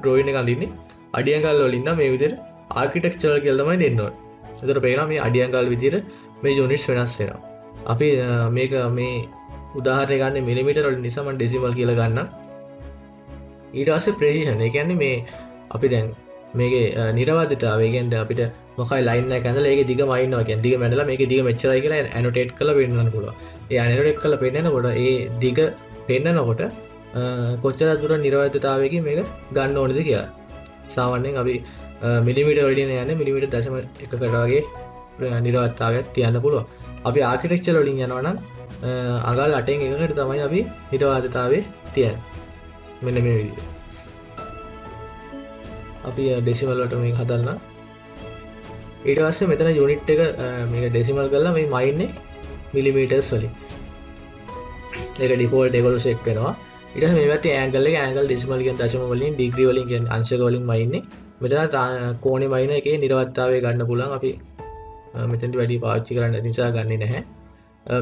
drawing එක අඳින්නේ. අඩි අඟල් වලින් නම් මේ විදිහට architectural කියලා තමයි දෙන්න ඕනේ. ඒතර පේනවා මේ අඩි අඟල් විදිහට මේ units වෙනස් වෙනවා. අපි මේක මේ උදාහරණයක් ගන්න මිලිමීටර වලින් නිසා මම decimal කියලා ගන්නම්. ඊට පස්සේ precision. ඒ කියන්නේ මේ අපි දැන් මේකේ නිරවදිතාවය කියන්නේ අපිට මොකයි ලයින් එකක් ඇඳලා ඒකේ දිග මයින්නවා කියන්නේ දිග මැදලා මේකේ දිග මෙච්චරයි කියලා annotate කරලා පෙන්නන්න පුළුවන්. ඒ annotate කරලා පෙන්නනකොට ඒ දිග පෙන්නනකොට කොච්චර දුර නිරවදිතාවයකින් මේක ගන්න ඕනේද කියලා. සාමාන්‍යයෙන් අපි මිලිමීටර වලින් යන්නේ මිලිමීටර 0.1කට වගේ නිරවදිතාවයක් තියන්න පුළුවන්. අපි ආකිටෙක්චර් වලින් යනවා නම් අඟල් 8න් එකකට තමයි අපි නිරවදිතාවය තියන්නේ. මෙන්න මේ විදිහට. අපි ඩෙසිමල් වලට මේක හදන්න. ඊට පස්සේ මෙතන යුනිට් එක මේක ඩෙසිමල් කරලා මේ මයින්නේ මිලිමීටර්ස් වලින්. ඒක ඩිෆෝල්ට් ඒගොල්ලෝ සෙට් කරනවා. ඊට පස්සේ මේ පැත්තේ ඇන්ගල් එක ඇන්ගල් ඩෙසිමල් කියන දශම වලින් ඩිග්‍රී වලින් කියන අංශක වලින් මයින්නේ. මෙතන කෝණේ මයින එකේ නිරවත්තතාවය ගන්න පුළුවන්. අපි මෙතනදි වැඩි පාවිච්චි කරන්න නිසා ගන්නෙ නැහැ.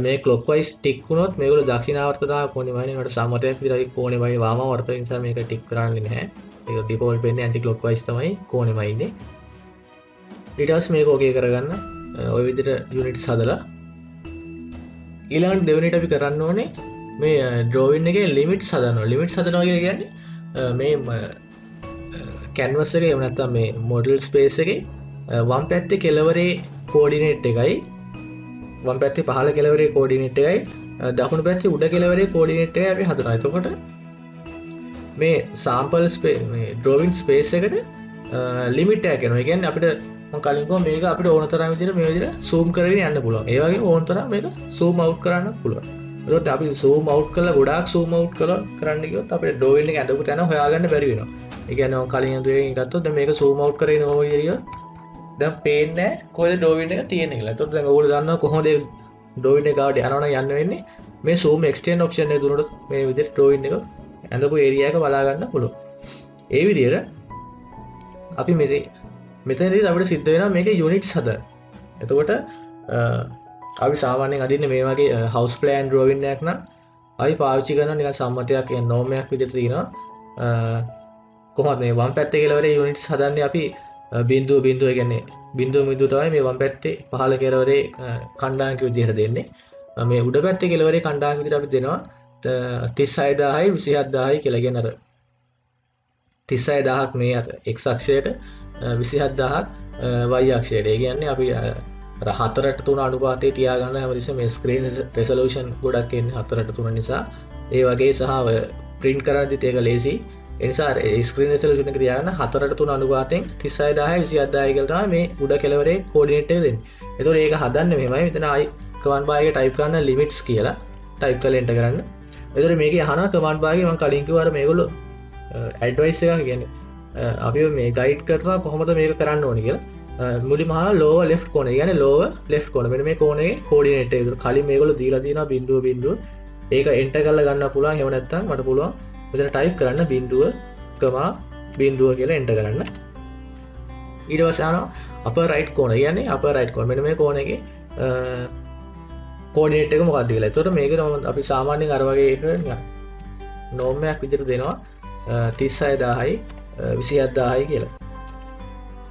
මේ ක්ලොක්වයිස් ටික් වුණොත් මේගොල්ලෝ දක්ෂිණාවර්තතාව කෝණේ මයින වලට සමතයක් විතරයි කෝණේ මයින වාමාවර්ත නිසා මේක ටික් කරන්නේ නැහැ. ඒක ඩිෆෝල්ට් වෙන්නේ ඇන්ටි ක්ලොක්වයිස් තමයි කෝණේ මයින්නේ. ඊට පස්සේ මේක ඕකේ කරගන්න ওই විදිහට යුනිට්ස් හදලා ඊළඟ දෙවෙනිට අපි කරන්න ඕනේ මේ ඩ්‍රෝවින් එකේ ලිමිට්ස් හදනවා. ලිමිට්ස් හදනවා කියන්නේ මේ කැන්වස් එකේ එහෙම නැත්නම් මේ මොඩල් ස්පේස් එකේ වම් පැත්තේ කෙළවරේ කෝඩිනේට් එකයි වම් පැත්තේ පහළ කෙළවරේ කෝඩිනේට් එකයි දකුණු පැත්තේ උඩ කෙළවරේ කෝඩිනේට් එකයි අපි හදනවා. එතකොට මේ සාම්පල් ස්පේස් මේ ඩ්‍රෝවින් ස්පේස් එකට ලිමිට් එකක් එනවා. ඒ කියන්නේ අපිට මම කලින් කිව්වා මේක අපිට ඕන තරම් විදිහට මේ විදිහට zoom කරගෙන යන්න පුළුවන්. ඒ වගේම ඕන තරම් මේක zoom out කරන්න පුළුවන්. ඒකට අපි zoom out කරලා ගොඩාක් zoom out කරන්න ගියොත් අපිට ඩ්‍රෝවින් එක ඇඳපු තැන හොයාගන්න බැරි වෙනවා. ඒ කියන්නේ මම කලින් අඳුරෙන් ගත්තොත් දැන් මේක zoom out කරගෙන ඕන විදිහට දැන් පේන්නේ නැහැ කොහෙද ඩ්‍රෝවින් එක තියෙන්නේ කියලා. ඒකට දැන් ඔයගොල්ලෝ දන්නවා කොහොමද ඩ්‍රෝවින් එක ගාවට යනවනම් යන්න වෙන්නේ මේ zoom extend option එක දුන්නොත් මේ විදිහට ඩ්‍රෝවින් එක ඇඳපු ඒරියා එක බලා ගන්න පුළුවන්. ඒ විදිහට අපි මෙතනදී අපිට සිද්ධ වෙනවා මේකේ යුනිට්ස් හදන්න. එතකොට අපි සාමාන්‍යයෙන් අදින්නේ මේ වගේ house plan drawing එකක් නම් අපි පාවිච්චි කරන නිකන් සම්මතයක් කියන norm එකක් විදිහට තියෙනවා. කොහොමද මේ වම් පැත්තේ කෙළවරේ යුනිට්ස් හදන්නේ අපි බිංදුව බිංදුව කියන්නේ බිංදුව බිංදුව තමයි මේ වම් පැත්තේ පහළ කෙළවරේ කණ්ඩායමක විදිහට දෙන්නේ. මේ උඩ පැත්තේ කෙළවරේ කණ්ඩායමක විදිහට අපි දෙනවා 36000යි 27000යි කියලා. කියන අර 36000ක් මේ අත x අක්ෂයට 27000ක් y අක්ෂයට. ඒ කියන්නේ අපි 4:3 අනුපාතයේ තියාගන්න හැමතිස්සෙම මේ ස්ක්‍රීන් රෙසලූෂන් ගොඩක් එන්නේ 4:3 නිසා. ඒ වගේ සහ print කරද්දිත් ඒක ලේසි. ඒ නිසා ස්ක්‍රීන් රෙසලූෂන් එක තියාගන්න 4:3 අනුපාතයෙන් 36000යි 27000යි කියලා තමයි මේ උඩ කෙළවරේ කෝඩිනේට් එක දෙන්නේ. ඒතකොට ඒක හදන්නේ මෙහෙමයි. මෙතන ආයි command bar එකේ type කරන්න limits කියලා type කරලා enter කරන්න. ඒතකොට මේකේ අහනවා command bar එකේ මම කලින් කිව්වා අර මේගොල්ලෝ advice එකක් කියන්නේ අපි මේ ගයිඩ් කරනවා කොහොමද මේක කරන්න ඕනේ කියලා. මුලින්ම අහනවා lower left corner. ඒ කියන්නේ lower left corner. මෙන්න මේ කෝණයේ කෝඩිනේට් එක. ඒතකොට කලින් මේගොල්ලෝ දීලා තියෙනවා බිංදුව බිංදුව. ඒක enter කරලා ගන්න පුළුවන්. එහෙම නැත්නම් මට පුළුවන් මෙතන type කරන්න බිංදුව, බිංදුව කියලා enter කරන්න. ඊට පස්සේ අහනවා upper right corner. කියන්නේ upper right corner. මෙන්න මේ කෝණයේ කෝඩිනේට් එක මොකක්ද කියලා. ඒතකොට මේක අපි සාමාන්‍යයෙන් අර වගේ එක norm එකක් විදිහට දෙනවා 36000යි 27000යි කියලා.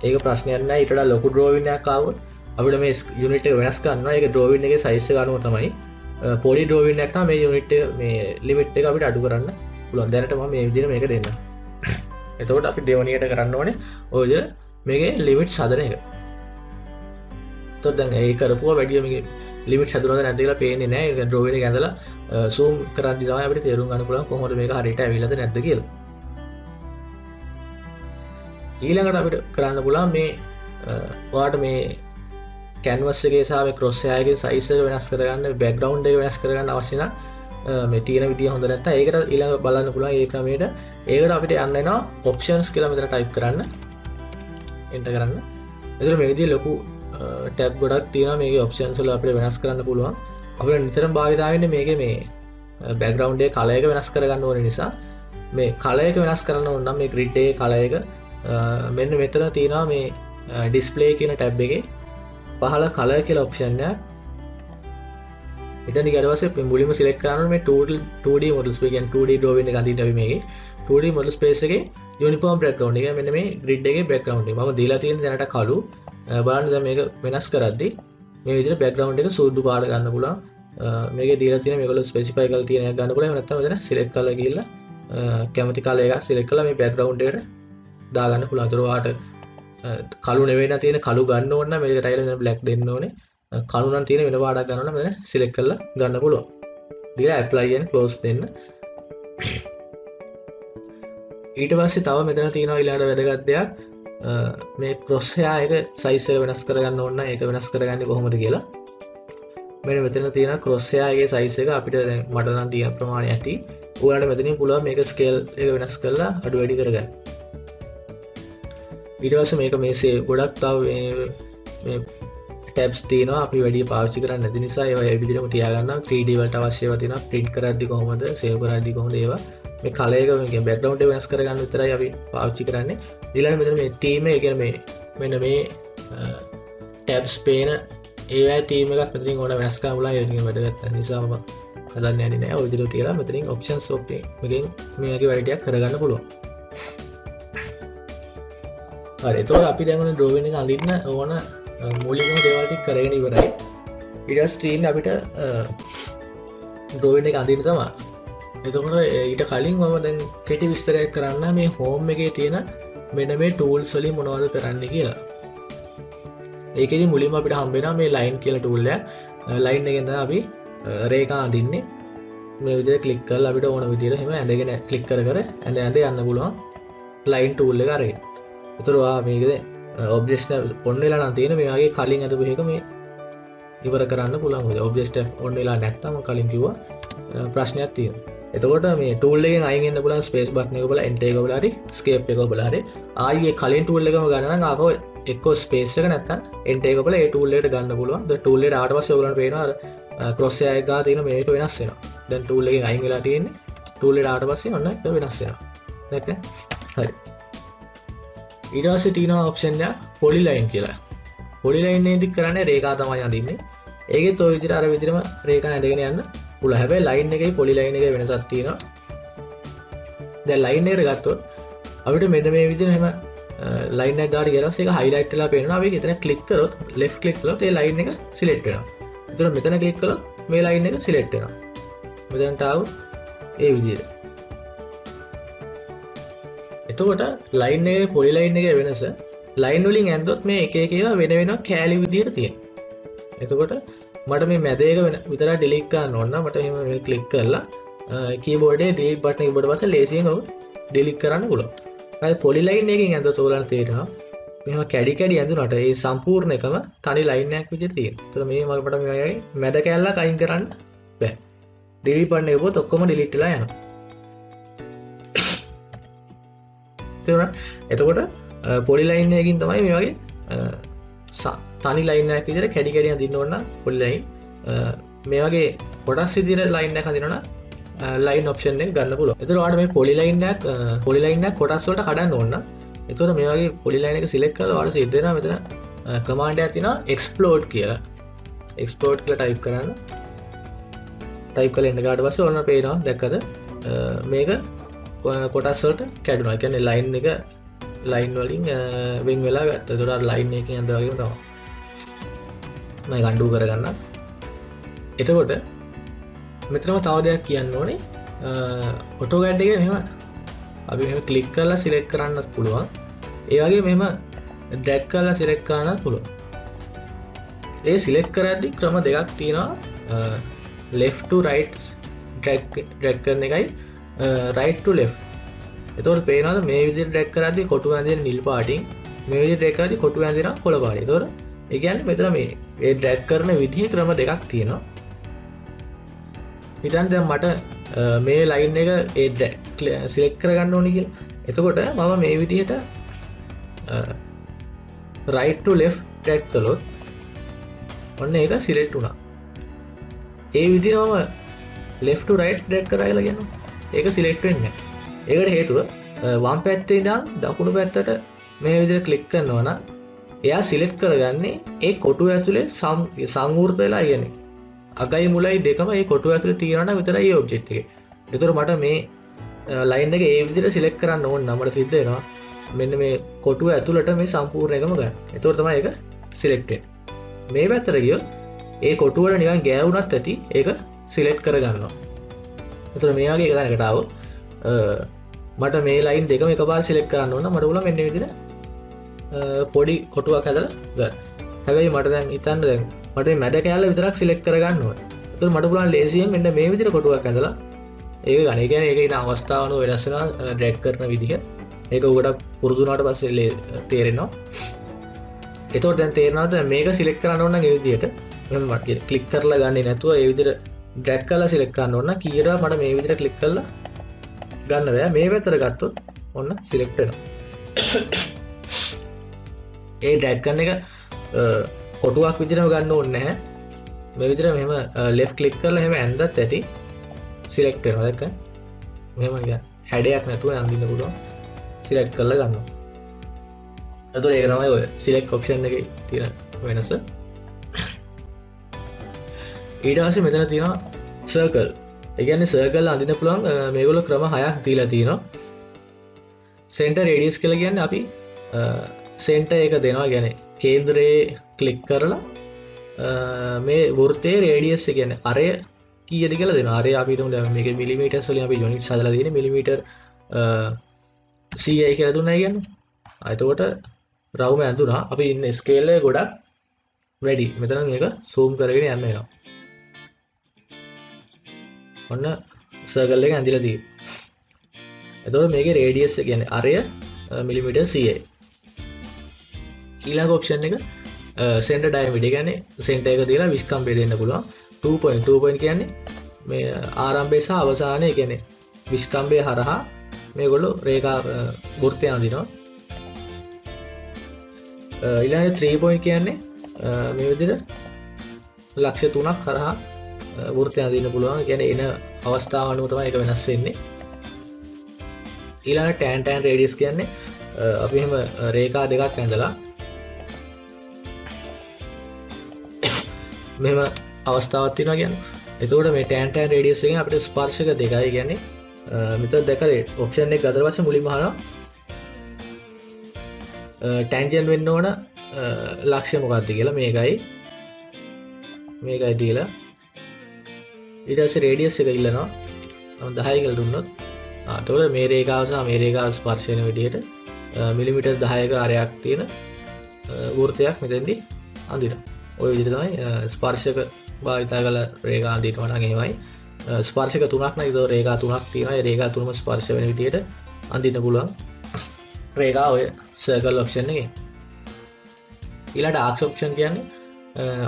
ඒක ප්‍රශ්නයක් නෑ. ඊට වඩා ලොකු ඩ්‍රෝවින් එකක් ආවොත් අපිට මේ යුනිට් එක වෙනස් කරනවා. ඒක ඩ්‍රෝවින් එකේ සයිස් එක අනුව තමයි. පොලි ඩ්‍රෝවින් එකක් නම් මේ යුනිට් එක මේ ලිමිට් එක අපිට අඩු කරන්න පුළුවන්. දැනට මම මේ විදිහට මේක දෙන්න. එතකොට අපි දෙවණියට කරන්න ඕනේ ඔය විදිහට මේකේ ලිමිට්ස් හදන එක. එතකොට දැන් ඒ කරපුවා වැඩි මේකේ ලිමිට්ස් හදුනද නැද්ද කියලා පේන්නේ නැහැ. ඒක ඩ්‍රෝවින් එක ඇඳලා zoom කරද්දි තමයි අපිට තේරුම් ගන්න පුළුවන් කොහොමද මේක හරියට ඇවිල්ලාද නැද්ද කියලා. ඊළඟට අපිට කරන්න පුළුවන් මේ ඔයාලට මේ canvas එකේ සහ මේ cross hair එකේ size එක වෙනස් කරගන්න, background එක වෙනස් කරගන්න අවශ්‍ය නම් මේ තියෙන විදිය හොඳ නැත්නම් ඒකට ඊළඟ බලන්න පුළුවන් ඒ ක්‍රමයට. ඒකට අපිට යන්න වෙනවා options කියලා මෙතන type කරන්න. enter කරන්න. එතකොට මේ විදිහේ ලොකු tab ගොඩක් තියෙනවා. මේකේ options වල අපිට වෙනස් කරන්න පුළුවන්. අපිට නිතරම භාවිතා වෙන්නේ මේකේ මේ background එකේ color එක වෙනස් කරගන්න ඕන නිසා මේ color එක වෙනස් කරන්න ඕන නම් මේ grid එකේ color එක මෙන්න මෙතන තියෙනවා මේ display කියන tab එකේ පහළ color කියලා option එක. එතන ඊට පස්සේ මුලින්ම select කරනවා මේ 2D model space කියන්නේ 2D drawing එක අඳින්න අපි මේකේ 2D model space එකේ uniform background එක මෙන්න මේ grid එකේ background එක. මම දීලා තියෙන දැනට කළු බලන්න දැන් මේක වෙනස් කරද්දී මේ විදිහට background එක සුදු පාට ගන්න පුළුවන්. මේකේ දීලා තියෙන මේගොල්ලෝ specify කරලා තියෙන එක ගන්න පුළුවන්. එහෙම නැත්නම් මෙතන select කරලා ගිහිල්ලා කැමති color එක select කරලා මේ background එකට දාගන්න පුළුවන්. ඒතර ඔයාලට කළු නෙවෙයි නම් තියෙන කළු ගන්න ඕන නම් මේකට ඇවිල්ලා black දෙන්න ඕනේ. කළු නම් තියෙන වෙන පාටක් ගන්න ඕන නම් මෙතන select කරලා ගන්න පුළුවන්. දීලා apply and close දෙන්න. ඊට පස්සේ තව මෙතන තියෙනවා ඊළඟට වැදගත් දෙයක්. මේ cross hair එක size එක වෙනස් කරගන්න ඕන නම් ඒක වෙනස් කරගන්නේ කොහොමද කියලා. මෙන්න මෙතන තියෙන cross hair එකේ size එක අපිට දැන් මට නම් තියෙන ප්‍රමාණය ඇති. ඔයාලට මෙතනින් පුළුවන් මේක scale එක වෙනස් කරලා අඩු වැඩි කරගන්න. ඊට පස්සේ මේක මේ සේව් ගොඩක් තව මේ ටැබ්ස් තියෙනවා අපි වැඩි පාවිච්චි කරන්නේ නැති නිසා ඒවා ඒ විදිහටම තියාගන්නවා 3D වලට අවශ්‍ය ඒවා තියෙනවා print කරද්දි කොහොමද save කරද්දි කොහොමද ඒවා මේ කලර් එක මේ background එක වෙනස් කරගන්න විතරයි අපි පාවිච්චි කරන්නේ ඊළඟ මෙතන මේ theme එක කියන්නේ මේ මෙන්න මේ tabs පේන ඒවා theme එකක් මෙතනින් ඕන වෙනස් කරන්න පුළුවන් ඒක වැඩගත් නිසා මම හදන්න යන්නේ නැහැ ඔය විදිහට තියලා මෙතනින් options එකෙන් මේකේ වැඩ ටිකක් කරගන්න පුළුවන් හරි එතකොට අපි දැන් ඔන්න drawing එක අඳින්න ඕන මූලිකම දේවල් ටික කරගෙන ඉවරයි ඊට ස්ක්‍රීන් අපිට drawing එක අඳින්න තමයි එතකොට ඊට කලින් මම දැන් කෙටි විස්තරයක් කරන්න මේ home එකේ තියෙන මෙන්න මේ tools වලින් මොනවද කරන්නේ කියලා ඒකෙදි මුලින්ම අපිට හම්බ වෙනවා මේ line කියලා tool එක line එකෙන් තමයි අපි රේඛා අඳින්නේ මේ විදිහට ක්ලික් කරලා අපිට ඕන විදිහට එහෙම ඇඳගෙන ක්ලික් කර ඇඳ යන්න පුළුවන් line tool එක අරගෙන එතකොට ඔයා මේකද ඔබ්ජෙක්ට් ඔන් වෙලා නම් තියෙන මේ වගේ කලින් අදපු එක මේ ඉවර කරන්න පුළුවන් වෙයි ඔබ්ජෙක්ට් ඔන් වෙලා නැත්නම් කලින් කිව්වා ප්‍රශ්නයක් තියෙනවා එතකොට මේ tool එකෙන් අයින් වෙන්න පුළුවන් space button එක බලලා enter එක බලලා හරි escape එක බලලා හරි ආයේ කලින් tool එකම ගන්න නම් ආපහු එක්ක space එක නැත්නම් enter එක බලලා ඒ tool එකට ගන්න පුළුවන් දැන් tool එකට ආවට පස්සේ ඔයගොල්ලන්ට පේනවා අර cross hair එක ගාලා තියෙන මේක වෙනස් වෙනවා දැන් tool එකෙන් අයින් වෙලා තියෙන්නේ tool එකට ආවට පස්සේ ඔන්න ඒක වෙනස් වෙනවා දැක්ක හරි ඊට පස්සේ තියෙනවා ඔප්ෂන් එකක් polyline කියලා. polyline එකෙන් කරන්නේ රේඛා තමයි අඳින්නේ. ඒකෙත් ඔය විදිහට අර විදිහටම රේඛා ඇඳගෙන යන්න පුළුවන්. හැබැයි line එකේ polyline එකේ වෙනසක් තියෙනවා. දැන් line එකට ගත්තොත් අපිට මෙන්න මේ විදිහට එහෙම line එක ගාට ගියලා ඒක highlight වෙලා පේනවා. අපි එතන click කරොත් left click කළොත් ඒ line එක select වෙනවා. එතන මෙතන click කළොත් මේ line එක select වෙනවා. මෙතනට ආවොත් ඒ විදිහට එතකොට ලයින් එකේ පොලිලයින් එකේ වෙනස ලයින් වලින් ඇන්දොත් මේ එක එක ඒවා වෙන වෙනම කෑලි විදියට තියෙනවා. එතකොට මට මේ මැද එක විතරක් ඩිලීට් කරන්න ඕන නම් මට එහෙම මේ ක්ලික් කරලා කීබෝඩ් එකේ ඩිලීට් බටන් එක ඉබ්බට පස්සේ ලේසියෙන් ඔක ඩිලීට් කරන්න පුළුවන්. ඊට පොලිලයින් එකකින් ඇන්දොත් ඕලන් තේරෙනවා. මෙහෙම කැඩි කැඩි ඇඳුනට ඒ සම්පූර්ණ එකම තනි ලයින් එකක් විදියට තියෙනවා. ඒතර මේ මට මේ මැද කැල්ලක් අයින් කරන්න බෑ. ඩිලීට් බටන් එක ඉබ්බොත් ඔක්කොම ඩිලීට් වෙලා යනවා. එතකොට පොලිලයින් එකකින් තමයි මේ වගේ තනි ලයින් එකක් විදිහට කැඩි කැඩි අඳින්න ඕන නම් පොලිලයින් මේ වගේ කොටස් විදිහට ලයින් එකක් අඳිනවා නම් ලයින් ඔප්ෂන් එක ගන්න පුළුවන්. එතකොට ඔයාලට මේ පොලිලයින් එක කොටස් වලට කඩන්න ඕන නම් එතකොට මේ වගේ පොලිලයින් එක සිලෙක්ට් කරලා ඔයාලට සිද්ධ වෙනවා මෙතන කමාන්ඩ් එකක් තියෙනවා explode කියලා. explode කියලා ටයිප් කරන්න. ටයිප් කරලා එන්න ගාට පස්සේ ඔන්න පේනවා දැක්කද මේක කොටස් වලට කැඩුනා. ඒ කියන්නේ ලයින් එක ලයින් වලින් වෙන් වෙලා ගත්තා. ඒතකොට අර ලයින් එකකින් අඳ වගේම තමයි. මම අන්ඩු කරගන්න. එතකොට මෙතනම තව දෙයක් කියන්න ඕනේ. AutoCAD එකේ මෙහෙම අපි මෙහෙම ක්ලික් කරලා සිලෙක්ට් කරන්නත් පුළුවන්. ඒ වගේම මෙහෙම ඩ්‍රැග් කරලා සිලෙක්ට් කරන්නත් පුළුවන්. ඒ සිලෙක්ට් කරද්දි ක්‍රම දෙකක් තියෙනවා. left to right ඩ්‍රැග් කරන එකයි right to left. එතකොට පේනවාද මේ විදිහට ඩ්‍රැග් කරද්දී කොටු ඇඳින නිල් පාටින් මේ විදිහට ඩ්‍රැග් කරද්දී කොටු ඇඳින කොළ පාටින්. එතකොට ඒ කියන්නේ මෙතන මේ ඩ්‍රැග් කරන විදිහේ ක්‍රම දෙකක් තියෙනවා. ඉතින් දැන් මට මේ ලයින් එක ඒ සිලෙක්ට් කරගන්න ඕනේ කියලා. එතකොට මම මේ විදිහට right to left ඩ්‍රැග් කළොත් ඔන්න ඒක සිලෙක්ට් වුණා. ඒ විදිහම left to right ඩ්‍රැග් කරා කියලා කියනවා. ඒක සිලෙක්ට් වෙන්නේ නැහැ. ඒකට හේතුව වම් පැත්තේ ඉඳන් දකුණු පැත්තට මේ විදිහට ක්ලික් කරනවා නම් එයා සිලෙක්ට් කරගන්නේ ඒ කොටුව ඇතුලේ සංවෘත වෙලා යන්නේ. අගයි මුලයි දෙකම ඒ කොටුව ඇතුලේ තියෙනවා නම් විතරයි ඒ ඔබ්ජෙක්ට් එකේ. ඒතර මට මේ ලයින් එක ඒ විදිහට සිලෙක්ට් කරන්න ඕන නම් මට සිද්ධ වෙනවා මෙන්න මේ කොටුව ඇතුළට මේ සම්පූර්ණ එකම ගන්න. ඒතකොට තමයි ඒක සිලෙක්ට් වෙන්නේ. මේ පැත්තට ගියොත් ඒ කොටුව වල නිකන් ගෑවුනත් ඇති ඒක සිලෙක්ට් කරගන්නවා. ඒතර මේ වගේ එක දැනකට ආවොත් මට මේ ලයින් දෙකම එකපාර සිලෙක්ට් කරන්න ඕන නම් මට පුළුවන් මෙන්න මේ විදිහට පොඩි කොටුවක් හදලා ගන්න. හැබැයි මට දැන් හිතන්න දැන් මට මේ මැද කැලල විතරක් සිලෙක්ට් කරගන්න ඕන. ඒතර මට පුළුවන් ලේසියෙන් මෙන්න මේ විදිහට කොටුවක් හදලා ඒක ගන්න. ඒ කියන්නේ ඒකේ ඉන්න අවස්ථාවන වෙනස් වෙනවා ඩ්‍රැග් කරන විදිහ. ඒක උගඩක් පුරුදු වුණාට පස්සේ තේරෙනවා. එතකොට දැන් තේරෙනවද මේක සිලෙක්ට් කරන්න ඕන නම් ඒ විදිහට මම මට ක්ලික් කරලා ගන්නේ නැතුව ඒ විදිහට ඩ්‍රැග් කරලා සිලෙක්ට් කරන්න ඕන නම් කීයට මට මේ විදිහට ක්ලික් කරලා ගන්න බෑ. මේ පැත්තට ගත්තොත් ඔන්න සිලෙක්ට් වෙනවා. ඒ ඩ්‍රැග් කරන එක කොටුවක් විදිහටම ගන්න ඕනේ නැහැ. මේ විදිහට මෙහෙම left click කරලා එහෙම ඇඳත් ඇති select වෙනවා. දැක්ක? මෙහෙම නිකන් හැඩයක් නැතුව අඳින්න පුළුවන්. select කරලා ගන්නවා. එතකොට ඒක තමයි ඔය select option එකේ තියෙන වෙනස. ඊට පස්සේ මෙතන තියෙනවා circle. ඒ කියන්නේ circle අඳින්න පුළුවන් මේගොල්ලෝ ක්‍රම 6ක් දීලා තියෙනවා. center radius කියලා කියන්නේ අපි center එක දෙනවා. කියන්නේ කේන්ද්‍රයේ ක්ලික් කරලා මේ වෘත්තයේ රේඩියස් එක කියන්නේ අරය කීයද කියලා දෙනවා. අරය අපි හිතමු දැන් මේකේ මිලිමීටර්ස් වලින් අපි යුනිට්ස් හදලා තියෙන්නේ මිලිමීටර් 100යි කියලා දුන්නා කියන්නේ. එතකොට රවුම ඇඳුනා. අපි ඉන්න ස්කේල් එක ගොඩක් වැඩි. මෙතන මේක zoom කරගෙන යන්න වෙනවා. ඔන්න සර්කල් එක ඇඳිලා තියෙනවා. එතකොට මේකේ රේඩියස් එක කියන්නේ අරය මිලිමීටර් 100යි. ඊළඟ ඔප්ෂන් එක center diameter කියන්නේ center එක දීලා විස්කම්බය දෙන්න පුළුවන්. 2 point කියන්නේ මේ ආරම්භය සහ අවසානය කියන්නේ විස්කම්බය හරහා මේගොල්ලෝ රේඛා වෘත්තය අඳිනවා. ඊළඟ 3 point කියන්නේ මේ විදිහට ලක්ෂ 3ක් හරහා වෘත්තය අඳින්න පුළුවන්. කියන්නේ එන අවස්ථාව අනුව තමයි ඒක වෙනස් වෙන්නේ. ඊළඟ tan radius කියන්නේ අපි එහෙම රේඛා දෙකක් ඇඳලා මෙහෙම අවස්ථාවක් තියෙනවා කියන්නේ. එතකොට මේ tan radius එකෙන් අපිට ස්පර්ශක දෙකයි කියන්නේ මෙතන දැකලා ඔප්ෂන් එක ගතට පස්සේ මුලින්ම අහනවා ටැන්ජන්ට් වෙන්න ඕන ලක්ෂ්‍ය මොකක්ද කියලා. මේකයි දීලා ඊට පස්සේ රේඩියස් එක ඉල්ලනවා 10 කියලා දුන්නොත් එතකොට මේ රේඛාව සහ මේ රේඛාව ස්පර්ශ වෙන විදිහට මිලිමීටර් 10ක ආරයක් තියෙන වෘත්තයක් මෙතෙන්දී අඳිනවා. ඔය විදිහට තමයි ස්පර්ශක භාවිතා කළ රේඛා අඳිනවා නම් එහෙමයි. ස්පර්ශක තුනක් නම් ඒක රේඛා තුනක් තියෙනවා. ඒ රේඛා තුනම ස්පර්ශ වෙන විදිහට අඳින්න පුළුවන් රේඛා ඔය circle option එකේ. ඊළඟ arc option කියන්නේ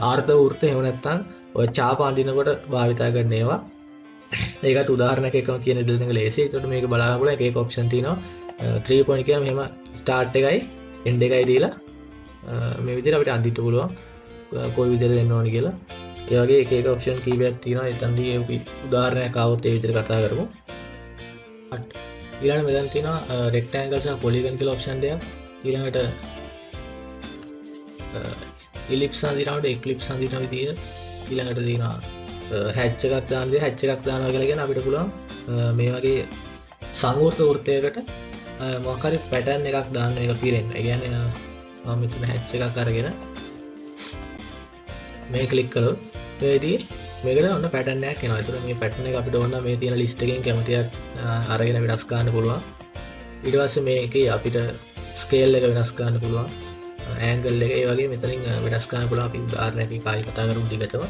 ආර්ධ වෘත්ත එහෙම නැත්නම් ඔය චාප අඳිනකොට භාවිතා කරන ඒවා. ඒකත් උදාහරණයක් එකම කියන දෙයක් ලේසි. ඒකට මේක බලන්න පුළුවන් එක option තියෙනවා. 3 point කියන්නේ මෙහෙම start එකයි end එකයි දීලා මේ විදිහට අපිට අඳින්න පුළුවන්. කොයි විදිහට දෙන්න ඕන කියලා. ඒ වගේ එක ඔප්ෂන් කීපයක් තියෙනවා. එතනදී අපි උදාහරණයක් ආවොත් ඒ විදිහට කතා කරමු. ඊළඟට මෙතන තියෙනවා rectangle සහ polygon කියලා ඔප්ෂන් දෙකක්. ඊළඟට ellipse අඳිනකොට eclipse අඳින විදිය. ඊළඟට තියෙනවා hatch එකක් දාන දේ hatch එකක් දානවා කියලා කියන අපිට පුළුවන් මේ වගේ සංවෘත වෘත්තයකට මොකක් හරි pattern එකක් දාන්න එක පිරෙන්න. ඒ කියන්නේ මම මෙතන hatch එකක් අරගෙන මේ ක්ලික් කළොත් මේදී මේකට ඔන්න පැටර්න් එකක් එනවා. ඒතර මේ පැටර්න් එක අපිට ඕන මේ තියෙන ලිස්ට් එකෙන් කැමතියක් අරගෙන වෙනස් කරන්න පුළුවන්. ඊට පස්සේ මේකේ අපිට ස්කේල් එක වෙනස් කරන්න පුළුවන්. ඇන්ගල් එක ඒ වගේ මෙතනින් වෙනස් කරන්න පුළුවන්. අපි උදාහරණයකින් කායි කතා කරමු දිගටම.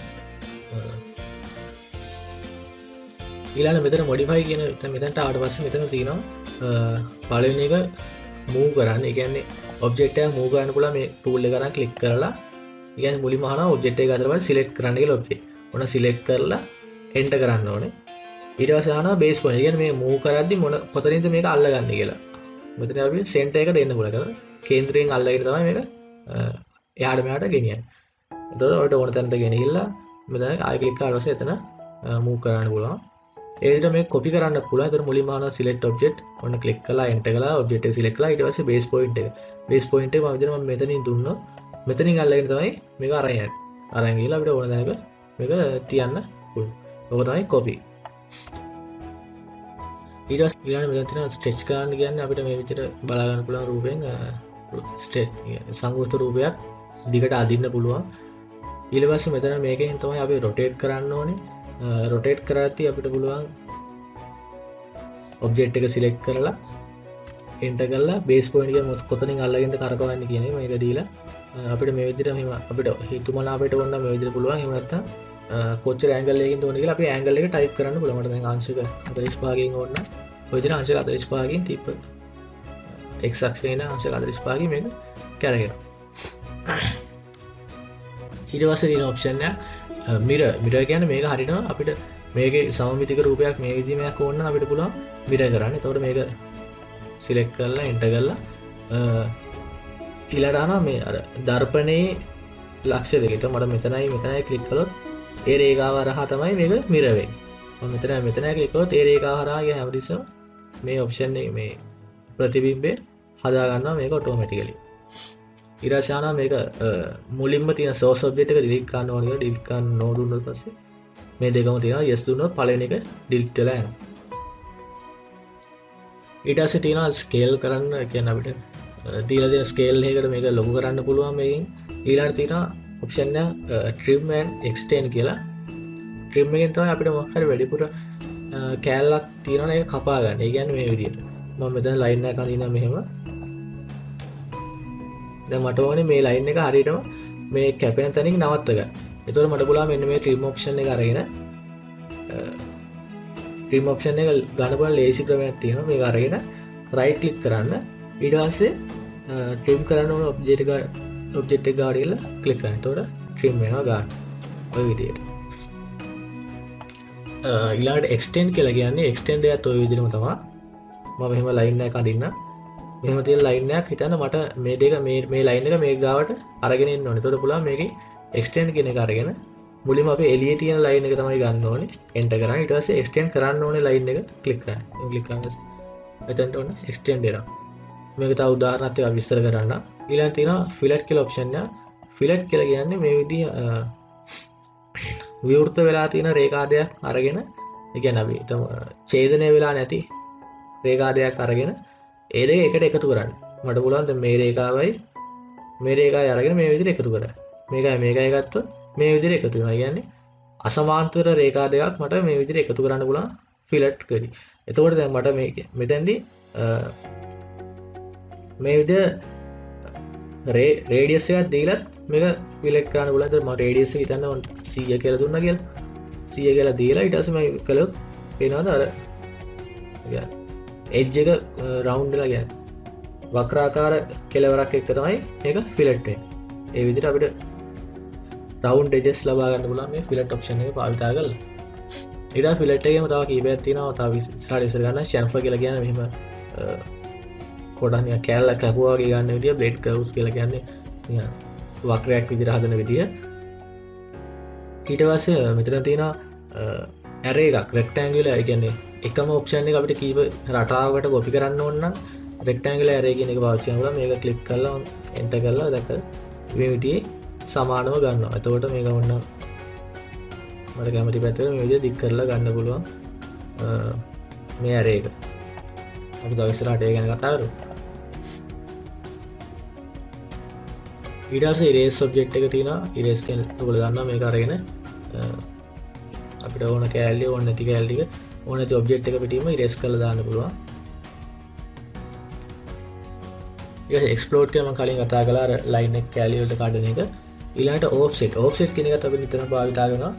ඊළඟ මෙතන modify කියන මෙතනට ආවට පස්සේ මෙතන තියෙනවා පළවෙනි එක move කරන්න. ඒ කියන්නේ object එක move කරන්න පුළුවන් මේ tool එක කරන් ක්ලික් කරලා. කියන්නේ මුලින්ම අහනවා ඔබ්ජෙක්ට් එක අතර බලලා සිලෙක්ට් කරන්න කියලා ඔබ්ජෙක්ට්. ඔන්න සිලෙක්ට් කරලා එන්ටර් කරන්න ඕනේ. ඊට පස්සේ අහනවා බේස් පොයින්ට්. කියන්නේ මේ මූව් කරද්දි මොන කොතනින්ද මේක අල්ලගන්නේ කියලා. මෙතන අපි සෙන්ටර් එක දෙන්න පුළුවන්. කේන්ද්‍රයෙන් අල්ලගෙන තමයි මේක එහාට මෙහාට ගෙනියන්නේ. එතකොට ඔයාලට ඕන තැනට ගෙනිහිල්ලා මෙතන ආයෙ ක්ලික් කරලා පස්සේ එතන මූව් කරන්න පුළුවන්. ඒ විදිහට මේක කොපි කරන්න පුළුවන්. එතකොට මුලින්ම අහනවා සිලෙක්ට් ඔබ්ජෙක්ට්. ඔන්න ක්ලික් කරලා එන්ටර් කරලා ඔබ්ජෙක්ට් එක සිලෙක්ට් කරලා ඊට පස්සේ බේස් පොයින්ට් එක. බේස් පොයින්ට් එක මම විදිහට මම මෙතනින් දුන්නොත් මෙතනින් අල්ලගෙන තමයි මේක අරන් යන්නේ. අරන් ගිහලා අපිට ඕන තැනක මේක තියන්න පුළුවන්. ඔක තමයි copy. ඊට පස්සේ ඊළඟ මෙතන තියෙන stretch කරන්න කියන්නේ අපිට මේ විදිහට බලා ගන්න පුළුවන් රූපයෙන් stretch සංවෘත රූපයක් දිගට අදින්න පුළුවන්. ඊට පස්සේ මෙතන මේකෙන් තමයි අපි rotate කරන්න ඕනේ. rotate කරද්දී අපිට පුළුවන් object එක select කරලා enter කරලා base point එක කොතනින් අල්ලගෙනද කරකවන්නේ කියන එක මේක දීලා අපිට මේ විදිහට මෙහෙම අපිට හිතුමන අපිට ඕන මේ විදිහට පුළුවන්. එහෙම නැත්නම් කොච්චර ඇන්ගල් එකකින්ද ඕනේ කියලා අපි ඇන්ගල් එක ටයිප් කරන්න පුළුවන්. මට දැන් අංශක 45කින් ඕන නම් ඔය විදිහට අංශක 45කින් ටිප් x අක්ෂයේ න අංශක 45කින් මේක කරගෙනවා. ඊට පස්සේ තියෙන ඔප්ෂන් එක mirror. mirror කියන්නේ මේක හරිනවා අපිට මේකේ සමමිතික රූපයක් මේ විදිහමයක් ඕන නම් අපිට පුළුවන් mirror කරන්න. එතකොට මේක select කරලා enter කරලා ඊළඟට අහනවා මේ අර දර්පණයේ ලක්ෂ්‍ය දෙක. ඒතකොට මට මෙතනයි ක්ලික් කළොත් ඒ රේඛාව හරහා තමයි මේක මිරර් වෙන්නේ. මම මෙතනයි ක්ලික් කළොත් ඒ රේඛාව හරහා ගිය හැමතිස්සම මේ ඔප්ෂන් එක මේ ප්‍රතිබිම්බය හදා ගන්නවා මේක ඔටෝමැටිකලි. ඊට පස්සේ ආනවා මේක මුලින්ම තියෙන source object එක delete කරන්න ඕන කියලා delete කරන්න no දුන්නොත් පස්සේ මේ දෙකම තියෙනවා yes දුන්නොත් පළවෙනි එක delete වෙලා යනවා. ඊට පස්සේ තියෙනවා scale කරන්න කියන්නේ අපිට දීලා තියෙන scale එකකට මේක ලොකු කරන්න පුළුවන් මේකෙන්. ඊළඟට තියෙනවා option එක trim and extend කියලා. trim එකෙන් තමයි අපිට මොකක් හරි වැඩිපුර කෑල්ලක් තියෙනවා ඒක කපා ගන්න. ඒ කියන්නේ මේ විදිහට. මම මෙතන line එකක් අඳිනවා මෙහෙම. දැන් මට ඕනේ මේ line එක හරියටම මේ කැපෙන තැනින් නවත්ත ගන්න. ඒතකොට මට පුළුවන් මෙන්න මේ trim option එක අරගෙන trim option එක ගන්න පුළුවන් ලේසි ක්‍රමයක් තියෙනවා. මේක අරගෙන right click කරන්න. ඊට පස්සේ trim කරන්න ඕන object එක ගාඩ කියලා click කරන්න. එතකොට trim වෙනවා ගන්න. ඔය විදිහට. ඊළඟට extend කියලා කියන්නේ extend එකත් ඔය විදිහටම තමයි. මම මෙහෙම line එකක් අඳින්න. මෙහෙම තියෙන line එකක් හිතන්න මට මේ දෙක මේ line එක මේ ගාවට අරගෙන ඉන්න ඕනේ. එතකොට පුළුවන් මේකේ extend කියන එක අරගෙන මුලින්ම අපි එළියේ තියෙන line එක තමයි ගන්න ඕනේ. enter කරන්න. ඊට පස්සේ extend කරන්න ඕනේ line එක click කරන්න. මේ click කරන පස්සේ එතනට ඕනේ extend වෙනවා. මේක තව උදාහරණයක් එක විස්තර කරන්න. ඊළඟට තියෙනවා fillet කියලා option එක. fillet කියලා කියන්නේ මේ විදිහ විවෘත වෙලා තියෙන රේඛාදයක් අරගෙන ඒ කියන්නේ අපි ඡේදනය වෙලා නැති රේඛාදයක් අරගෙන ඒ දෙක එකට එකතු කරන්න. මට පුළුවන් දැන් මේ රේඛාවයි මේ රේඛාවයි අරගෙන මේ විදිහට එකතු කරන්න. මේකයි ගත්තොත් මේ විදිහට එකතු වෙනවා. කියන්නේ අසමාන්තර රේඛා දෙකක් මට මේ විදිහට එකතු කරන්න පුළුවන් fillet කරි. එතකොට දැන් මට මේක මෙතෙන්දී මේ විදිහට රේඩියස් එකක් දීලා මේක fillet කරන්න පුළුවන්. ඒතර මම රේඩියස් එක හිතන්න 100 කියලා දුන්නා කියලා. 100 කියලා දීලා ඊට පස්සේ මම කළොත් පේනවද අර edge එක round වෙලා කියන්නේ වක්‍රාකාර කෙලවරක් එක්ක තමයි මේක fillet වෙන්නේ. ඒ විදිහට අපිට round edges ලබා ගන්න පුළුවන් මේ fillet option එක පාවිච්චි කරලා. ඊට පස්සේ fillet එකේම තව කීපයක් තියෙනවා. තව ඉස්සරහට ඉස්සර ගන්න chamfer කියලා කියන්නේ මෙහෙම කොටන් කෑල්ලක් කැපුවා වගේ ගන්න විදිය blade curves කියලා කියන්නේ නිකන් වක්‍රයක් විදිහට හදන විදිය. ඊට පස්සේ මෙතන තියෙනවා array එකක් rectangular. ඒ කියන්නේ එකම option එක අපිට කීප රටාවකට copy කරන්න ඕන නම් rectangular array කියන එක පාවිච්චි කරනවා. මේක click කරලා enter කරලා දැක මේ විදිහේ සමානව ගන්නවා. එතකොට මේක වුණ මට කැමති පැත්තට මේ විදිහට දික් කරලා ගන්න පුළුවන් මේ array එක. අපි තව ඉස්සරහට ඒ ගැන කතා කරමු. ඊට පස්සේ erase object එක තියෙනවා. erase කියන ඔයගොල්ලෝ දන්නවා මේක අරගෙන අපිට ඕන කැලේ ඕන නැති කැලේ ටික ඕන නැති object එක පිටින්ම erase කරලා දාන්න පුළුවන්. ඊට explode කියලා මම කලින් කතා කළා අර line එක කැලේ වලට කඩන එක. ඊළඟට offset කියන එකත් අපි නිතරම භාවිත කරනවා.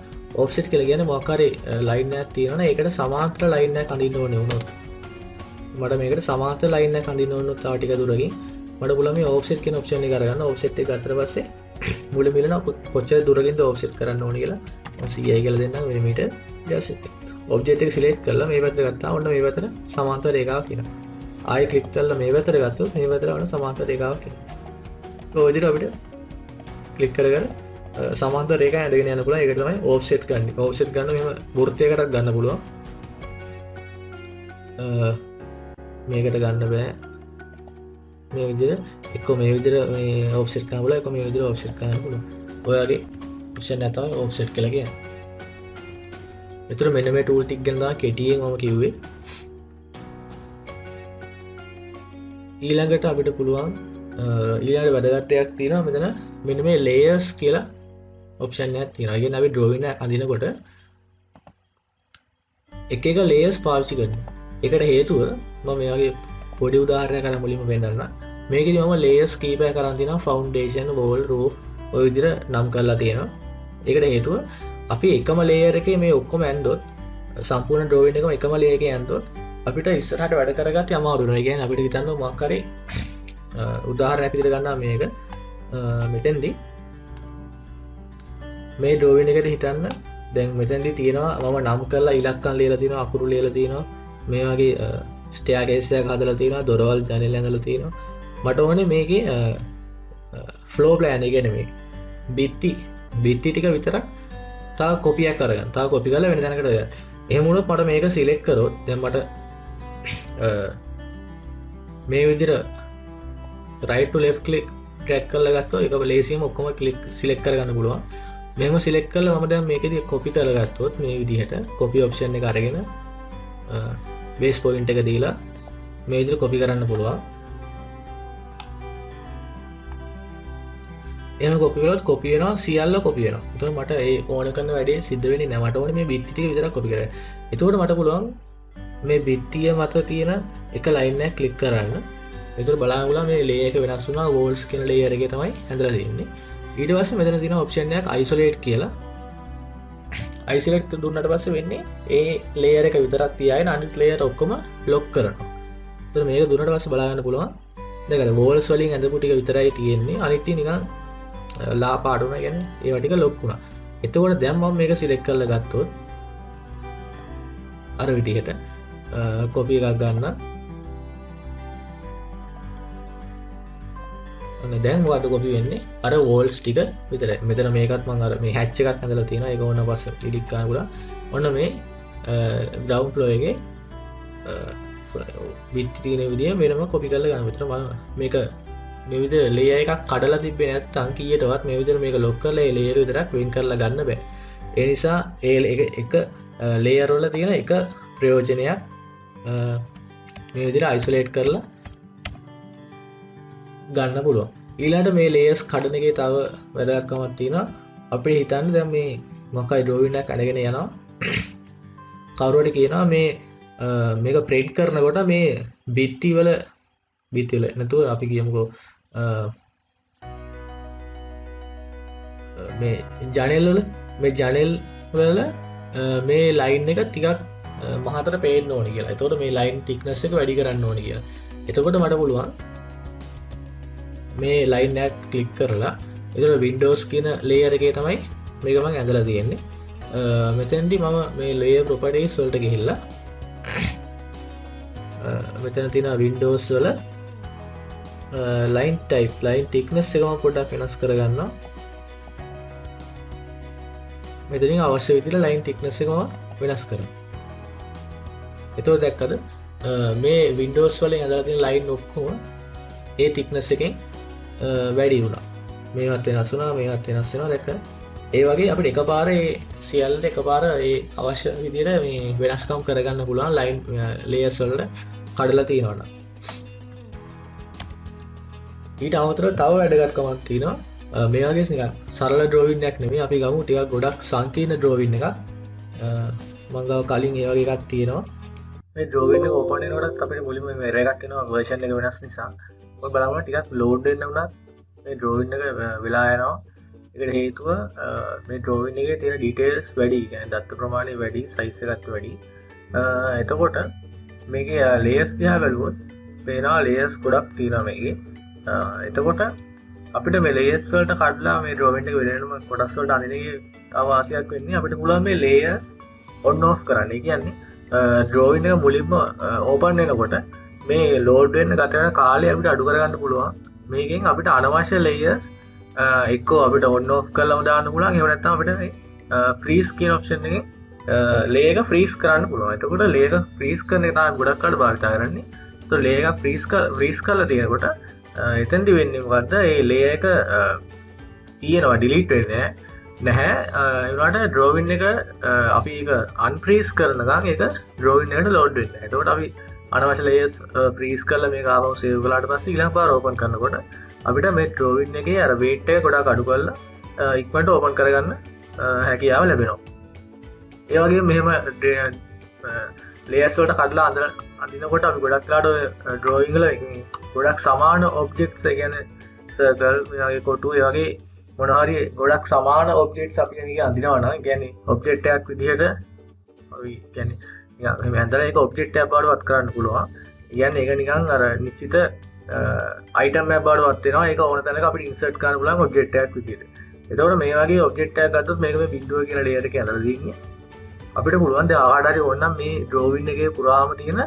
offset කියලා කියන්නේ මොකක් හරි line එකක් තියෙනවනේ ඒකට සමාන්තර line එකක් අඳින්න ඕනේ වුණොත් මට මේකට සමාන්තර line එකක් අඳින්න ඕනොත් තව ටික දුරකින් මට පුළුවන් මේ offset කියන option එක අරගන්න. offset එක ගත්තට පස්සේ මුල මිලන කොච්චර දුරකින්ද offset කරන්න ඕනේ කියලා මම 100යි කියලා දෙන්නම් මිලිමීටර්. ඊට පස්සේ object එක select කරලා මේ පැත්තට ගත්තා. ඔන්න මේ පැත්තට සමාන්තර රේඛාවක් එනවා. ආයෙ click කරලා මේ පැත්තට ගත්තොත් මේ පැත්තට වුණ සමාන්තර රේඛාවක් එනවා. ඔය විදිහට අපිට click කරගෙන සමාන්තර රේඛා ඇඳගෙන යන්න පුළුවන්. ඒකට තමයි offset ගන්න. offset ගන්න මෙහෙම වෘත්තයකටත් ගන්න පුළුවන්. මේකට ගන්න බෑ. මේ විදිහට එක්ක මේ විදිහට මේ offset කරන්න පුළුවන්. එක්ක මේ විදිහට offset කරන්න පුළුවන්. ඔය වගේ option එක තමයි offset කියලා කියන්නේ. ඒතර මෙන්න මේ tool ටික ගැන තමයි කෙටියෙන් මම කිව්වේ. ඊළඟට අපිට පුළුවන් ඊළඟ වැදගත් දෙයක් තියෙනවා මෙතන මෙන්න මේ layers කියලා option එකක් තියෙනවා. ඒ කියන්නේ අපි drawing එක අඳිනකොට එක එක layers පාවිච්චි කරනවා. ඒකට හේතුව මම මේ වගේ පොඩි උදාහරණයක් අරන් මුලින්ම පෙන්නන්න. මේකෙදි මම layers කීපයක් අරන් තිනවා foundation, wall, roof ඔය විදිහට නම් කරලා තියෙනවා. ඒකට හේතුව අපි එකම layer එකේ මේ ඔක්කොම ඇන්දොත් සම්පූර්ණ drawing එකම එකම layer එකේ ඇන්දොත් අපිට ඉස්සරහට වැඩ කරගන්න අමාරු වෙනවා. ඒ කියන්නේ අපිට හිතන්න මොකක් හරි උදාහරණයක් විදිහට ගන්නවා මේක. මෙතෙන්දී මේ drawing එකේදී හිතන්න දැන් මෙතෙන්දී තියෙනවා මම නම් කරලා ඉලක්කම් ලියලා තියෙනවා, අකුරු ලියලා තියෙනවා. මේ වගේ staircase එකක් හදලා තියෙනවා, දොරවල් ජනෙල් ඇඳලා තියෙනවා. මට ඕනේ මේකේ ෆ්ලෝ ප්ලෑන් එක නෙමෙයි. බිත්ති ටික විතරක් තා කොපියක් කරගන්න. තා කොපි කරලා වෙන තැනකට දාන්න. එහෙම වුණොත් මට මේක සිලෙක්ට් කරොත් දැන් මට මේ විදිහට right to left click drag කරලා ගත්තොත් ඒක ලේසියෙන්ම ඔක්කොම click select කරගන්න පුළුවන්. මෙහෙම select කරලා මම දැන් මේකෙදි copy කරගත්තොත් මේ විදිහට copy option එක අරගෙන base point එක දීලා මේ විදිහට copy කරන්න පුළුවන්. එහෙම copy කරොත් copy වෙනවා සියල්ල copy වෙනවා. එතකොට මට ඒ ඕන කරන වැඩේ සිද්ධ වෙන්නේ නැහැ. මට ඕනේ මේ බිත්ති ටික විතරක් copy කරන්න. එතකොට මට පුළුවන් මේ බිත්තිය මත තියෙන එක line එකක් click කරන්න. එතකොට බලන්න පුළුවන් මේ layer එක වෙනස් වුණා. walls කියන layer එකේ තමයි ඇඳලා තියෙන්නේ. ඊට පස්සේ මෙතන තියෙන option එකක් isolate කියලා. isolate දුන්නාට පස්සේ වෙන්නේ ඒ layer එක විතරක් තියාගෙන අනිත් layer ඔක්කොම lock කරනවා. එතකොට මේක දුන්නාට පස්සේ බලා ගන්න පුළුවන්. දැන් walls වලින් ඇඳපු ටික විතරයි තියෙන්නේ. අනිත් ටික නිකන් ලා පාට වුණා කියන්නේ ඒවා ටික lock වුණා. එතකොට දැන් මම මේක select කරලා ගත්තොත් අර විදිහට copy එකක් ගන්න. දැන් මොකද කොපි වෙන්නේ අර walls ටික විතරයි. මෙතන මේකත් මම අර මේ hatch එකක් ඇඳලා තියෙනවා. ඒක ඕන පස්සේ ඩිලීට් කරන්න පුළුවන්. ඔන්න මේ ground floor එකේ බිත්ති තියෙන විදිය වෙනම කොපි කරලා ගන්න. මෙතන බලන්න මේක මේ විදිහට layer එකක් කඩලා තිබ්බේ නැත්නම් කීයටවත් මේ විදිහට මේක lock කරලා ඒ layer විතරක් වෙන් කරලා ගන්න බෑ. ඒ නිසා ඒ එක layer වල තියෙන එක ප්‍රයෝජනයක් මේ විදිහට isolate කරලා ගන්න පුළුවන්. ඊළඟට මේ layers කඩන එකේ තව වැදගත්කමක් තියෙනවා. අපිට හිතන්න දැන් මේ මොකයි drawing එකක් අරගෙන යනවා. කවුරු හරි කියනවා මේක print කරනකොට මේ බිත්ති වල නැතුව අපි කියමුකෝ මේ ජනෙල් වල මේ line එක ටිකක් මහතට පේන්න ඕනේ කියලා. එතකොට මේ line thickness එක වැඩි කරන්න ඕනේ කියලා. එතකොට මට පුළුවන් මේ line එක ක්ලික් කරලා එතකොට Windows කියන layer එකේ තමයි මේක මම ඇඳලා තියෙන්නේ. මෙතෙන්දී මම මේ layer properties වලට ගිහිල්ලා මෙතන තියෙන Windows වල line type line thickness එක මම පොඩ්ඩක් වෙනස් කරගන්නවා. මෙතනින් අවශ්‍ය විදිහට line thickness එක මම වෙනස් කරනවා. එතකොට දැක්කද මේ Windows වලින් ඇඳලා තියෙන line ඔක්කොම ඒ thickness එකෙන් වැඩි වුණා. මේවත් වෙනස් වුණා, මේවත් වෙනස් වෙනවා. දැක්ක ඒ වගේ අපිට එකපාර ඒ සියල්ල එකපාර ඒ අවශ්‍ය විදිහට මේ වෙනස්කම් කරගන්න පුළුවන් line layers වල කඩලා තියෙනවා නම්. ඊට අමතරව තව වැදගත්කමක් තියෙනවා. මේ වගේ නිකන් සරල drawing එකක් නෙමෙයි. අපි ගමු ටිකක් ගොඩක් සංකීර්ණ drawing එකක්. මම ගාව කලින් ඒ වගේ එකක් තියෙනවා. මේ drawing එක open වෙනකොටත් අපිට මුලින්ම මේ error එකක් එනවා version එක වෙනස් නිසා. ඔය බලන්න ටිකක් load වෙන්න උනත් මේ drawing එක වෙලා යනවා. ඒකට හේතුව මේ drawing එකේ තියෙන details වැඩි. يعني දත්ත ප්‍රමාණය වැඩි, size එකත් වැඩි. එතකොට මේකේ layers දිහා බැලුවොත් පේනවා layers ගොඩක් තියෙනවා මේකේ. එතකොට අපිට මේ layers වලට කඩලා මේ drawing එක වෙනම කොටස් වලට අනින එකේ තව ආසියක් වෙන්නේ අපිට පුළුවන් මේ layers on off කරන්න. ඒ කියන්නේ drawing එක මුලින්ම open වෙනකොට මේ load වෙන්න ගත වෙන කාලය අපිට අඩු කරගන්න පුළුවන්. මේකෙන් අපිට අනවශ්‍ය layers එක්කෝ අපිට on off කරලාම දාන්න පුළුවන්. එහෙම නැත්නම් අපිට මේ freeze කියන option එකෙන් layer එක freeze කරන්න පුළුවන්. එතකොට layer එක freeze කරන එක තමයි ගොඩක් අය භාවිත කරන්නේ. તો layer එක freeze කරලා තියෙනකොට එතෙන්දි වෙන්නේ මොකද්ද? ඒ layer එක තියෙනවා delete වෙන්නේ නැහැ. ඒ වුණාට drawing එක අපි ඒක unfreeze කරනකම් ඒක drawing එකට load වෙන්නේ නැහැ. එතකොට අපි අනවශ්‍ය layers freeze කරලා මේක ආවම save කළාට පස්සේ ඊළඟ පාර open කරනකොට අපිට මේ drawing එකේ අර weight එක ගොඩක් අඩු කරලා ඉක්මනට open කරගන්න හැකියාව ලැබෙනවා. ඒ වගේම මෙහෙම layers වලට කඩලා අඳිනකොට අපි ගොඩක් ලාට drawing වල ගොඩක් සමාන objects ඒ කියන්නේ circle මේ වගේ කොටු ඒ වගේ මොන හරි ගොඩක් සමාන objects අපි නිකන් අඳිනවා නම් කියන්නේ object එකක් විදිහට අපි කියන්නේ නිකන් මේ ඇඳලා ඒක object එකක් බවට වත් කරන්න පුළුවන්. කියන්නේ ඒක නිකන් අර නිශ්චිත item එකක් බවට වත් වෙනවා. ඒක ඕන තැනක අපිට insert කරන්න පුළුවන් object එකක් විදිහට. එතකොට මේ වගේ object එකක් ගත්තොත් මේක මේ window කියන layer එකේ ඇඳලා තියෙන්නේ. අපිට පුළුවන් දැන් ආකාරයට හරි ඕනනම් මේ drawing එකේ පුරාම තියෙන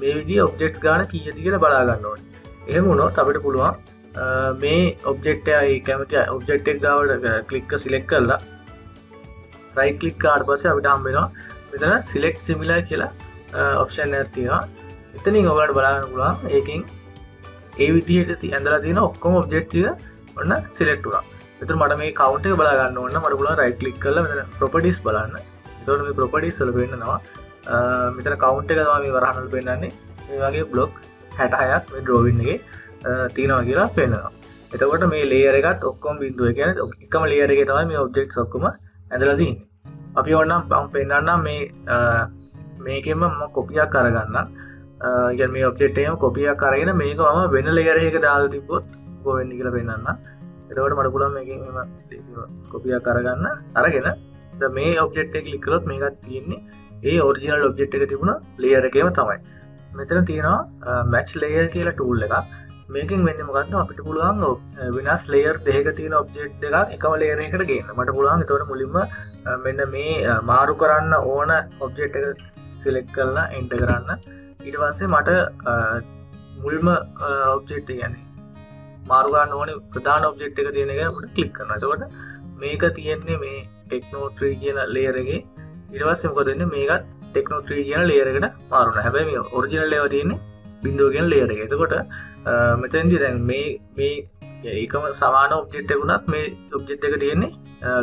මේ විදිහේ object ගන්න කීයද කියලා බලා ගන්න ඕනේ. එහෙම වුණොත් අපිට පුළුවන් මේ ඔබ්ජෙක්ට් එකයි කැමති ඔබ්ජෙක්ට් එක ගාවට ක්ලික් සිලෙක්ට් කරලා රයිට් ක්ලික් කරාට පස්සේ අපිට හම්බ වෙනවා මෙතන select similar කියලා ඔප්ෂන් එකක් තියෙනවා. එතනින් ඔයාලට බලා ගන්න පුළුවන් ඒකෙන් ඒ විදිහට ඇඳලා තියෙන ඔක්කොම ඔබ්ජෙක්ට් ටික ඔන්න select වුණා. එතන මට මේ count එක බලා ගන්න ඕන නම් මට පුළුවන් right click කරලා මෙතන properties බලන්න. එතකොට මේ properties වල පෙන්නනවා මෙතන count එක තමයි මේ වරහන් වල පෙන්නන්නේ. මේ වගේ block 66ක් මේ drawing එකේ තියෙනවා කියලා පෙන්නනවා. එතකොට මේ layer එකත් ඔක්කොම බිඳුව කියන්නේ එකම layer එකේ තමයි මේ objects ඔක්කොම ඇඳලා තියෙන්නේ. අපි ඕනනම් මම පෙන්නන්නම් මේකෙන්ම මම කොපියක් අරගන්නම්. කියන්නේ මේ ඔබ්ජෙක්ට් එකම කොපියක් අරගෙන මේක මම වෙන layer එකක දාලා තිබ්බොත් කොහොම වෙන්නේ කියලා පෙන්නන්නම්. එතකොට මට පුළුවන් මේකෙන් එම කොපියක් අරගෙන දැන් මේ ඔබ්ජෙක්ට් එක ක්ලික් කළොත් මේකත් තියෙන්නේ ඒ ඔරිජිනල් ඔබ්ජෙක්ට් එක තිබුණ layer එකේම තමයි. මෙතන තියෙනවා match layer කියලා tool එකක්. මේකෙන් වෙන්නේ මොකද්ද අපිට පුළුවන් වෙනස් layer දෙකක තියෙන ඔබ්ජෙක්ට් දෙකක් එකම layer එකකට ගේන්න. මට පුළුවන් එතකොට මුලින්ම මෙන්න මේ මාරු කරන්න ඕන ඔබ්ජෙක්ට් එක select කරලා enter කරන්න. ඊට පස්සේ මට මුල්ම ඔබ්ජෙක්ට් එක කියන්නේ මාරු ගන්න ඕනේ ප්‍රධාන ඔබ්ජෙක්ට් එක තියෙන එක උඩ ක්ලික් කරනවා. එතකොට මේක තියෙන්නේ මේ Techno 3 කියන layer එකේ. ඊට පස්සේ මොකද වෙන්නේ මේකත් Techno 3 කියන layer එකට මාරු වෙනවා. හැබැයි මේ original layer තියෙන්නේ බිඳුව කියන layer එක. එතකොට මෙතෙන්දී දැන් මේ ඒකම සමාන ඔබ්ජෙක්ට් එකකුණත් මේ ඔබ්ජෙක්ට් එක තියෙන්නේ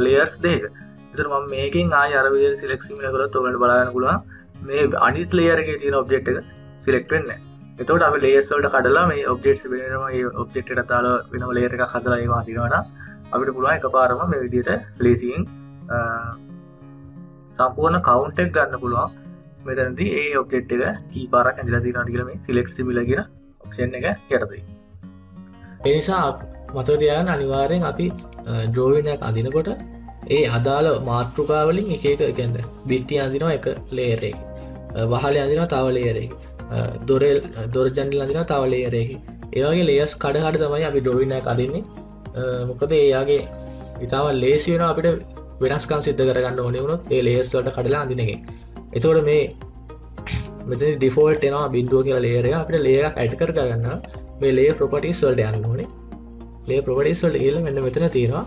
layers දෙකක. එතකොට මම මේකෙන් ආයෙ අර විදිහට select similar කරලා ඔයගලන්ට බලා ගන්න පුළුවන් මේ අනිත් layer එකේ තියෙන ඔබ්ජෙක්ට් එක select වෙන්නේ නැහැ. එතකොට අපි layers වලට කඩලා මේ objects වෙනම මේ object එකට දාලා වෙනම layer එකක් හදලා ඒවා හදිනවා නම් අපිට පුළුවන් එකපාරම මේ විදිහට placing සම්පූර්ණ count එක ගන්න පුළුවන්. මෙතනදී ඒ object එක කී පාරක් ඇඳලා තියෙනවද කියලා මේ select similar කියන option එක යටතේ. ඒ නිසා මතක තියාගන්න අනිවාර්යෙන් අපි drawing එකක් අඳිනකොට ඒ අදාළ මාතෘකා වලින් එක එක කියන්නේ බිත්ති අඳිනවා එක layer එකක. වහලේ අඳිනවා තව layer එකක. දොර ජන්නල අඳිනවා තව layer එකක. ඒ වගේ layers කඩ කඩ තමයි අපි drawing එකක් අඳින්නේ. මොකද එයාගේ ඊටම ලේසි වෙනවා අපිට වෙනස්කම් සිද්ධ කරගන්න ඕනේ වුණොත් ඒ layers වලට කඩලා අඳින එකෙන්. එතකොට මේ මෙතන default එනවා බිඳුව කියලා layer එක. අපිට layer එකක් add කර ගන්න මේ layer properties වලට යන්න ඕනේ. layer properties වලට ගිහලා මෙන්න මෙතන තියෙනවා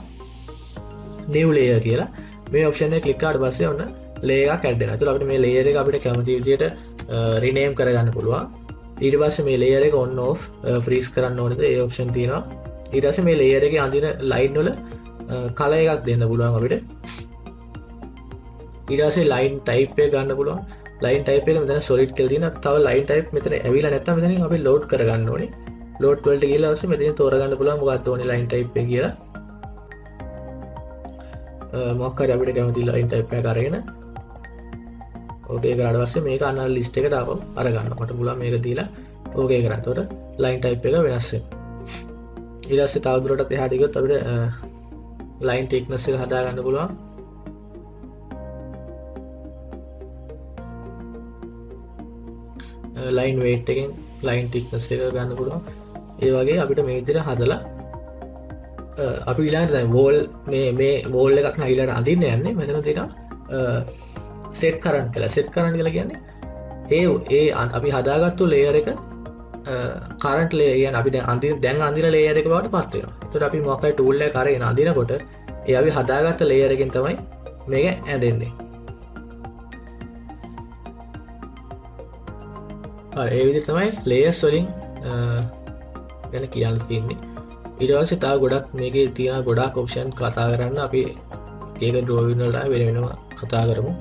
new layer කියලා. මේ option එක click කරාට පස්සේ ඔන්න layer එකක් add වෙනවා. ඒතකොට අපිට මේ layer එක අපිට කැමති විදිහට rename කරගන්න පුළුවන්. ඊට පස්සේ මේ layer එක on off freeze කරන්න ඕනේද ඒ option තියෙනවා. ඊට පස්සේ මේ layer එකේ අඳින line වල color එකක් දෙන්න පුළුවන් අපිට. ඊට පස්සේ line type එක ගන්න පුළුවන්. line type එක මෙතන solid කියලා තියෙනවා. තව line type මෙතන ඇවිල්ලා නැත්නම් මෙතනින් අපි load කරගන්න ඕනේ. load වලට ගිහලා ඊපස්සේ මෙතනින් තෝරගන්න පුළුවන් මොකක්ද ඕනේ line type එක කියලා. මොකක් හරි අපිට කැමති line type එකක් අරගෙන ඕකේ කරාට පස්සේ මේක අන්න list එකට ආපහු අරගන්න. මට පුළුවන් මේක දීලා ඕකේ කරා. එතකොට line type එක වෙනස් වෙනවා. ඊට පස්සේ තවදුරටත් එහාට ගියොත් අපිට line thickness එක හදා ගන්න පුළුවන්. line weight එකෙන් line thickness එක ගන්න පුළුවන්. ඒ වගේ අපිට මේ විදිහට හදලා අපි ඊළඟට දැන් wall මේ wall එකක් නැගිලාට අඳින්න යන්නේ. මෙතන තියෙනවා set current කියලා. set current කියලා කියන්නේ ඒ අපි හදාගත්තු layer එක current layer කියන්නේ අපි දැන් අඳින layer එක බවට පත් වෙනවා. ඒතකොට අපි මොකක් හරි tool එකක් අරගෙන අඳිනකොට ඒ අපි හදාගත්ත layer එකෙන් තමයි මේක ඇඳෙන්නේ. හරි ඒ විදිහට තමයි layers වලින් ගැන කියන්න තියෙන්නේ. ඊට පස්සේ තව ගොඩක් මේකේ තියෙන ගොඩක් option කතා කරන්න අපි ඒක drawing වලට වෙන වෙනම කතා කරමු.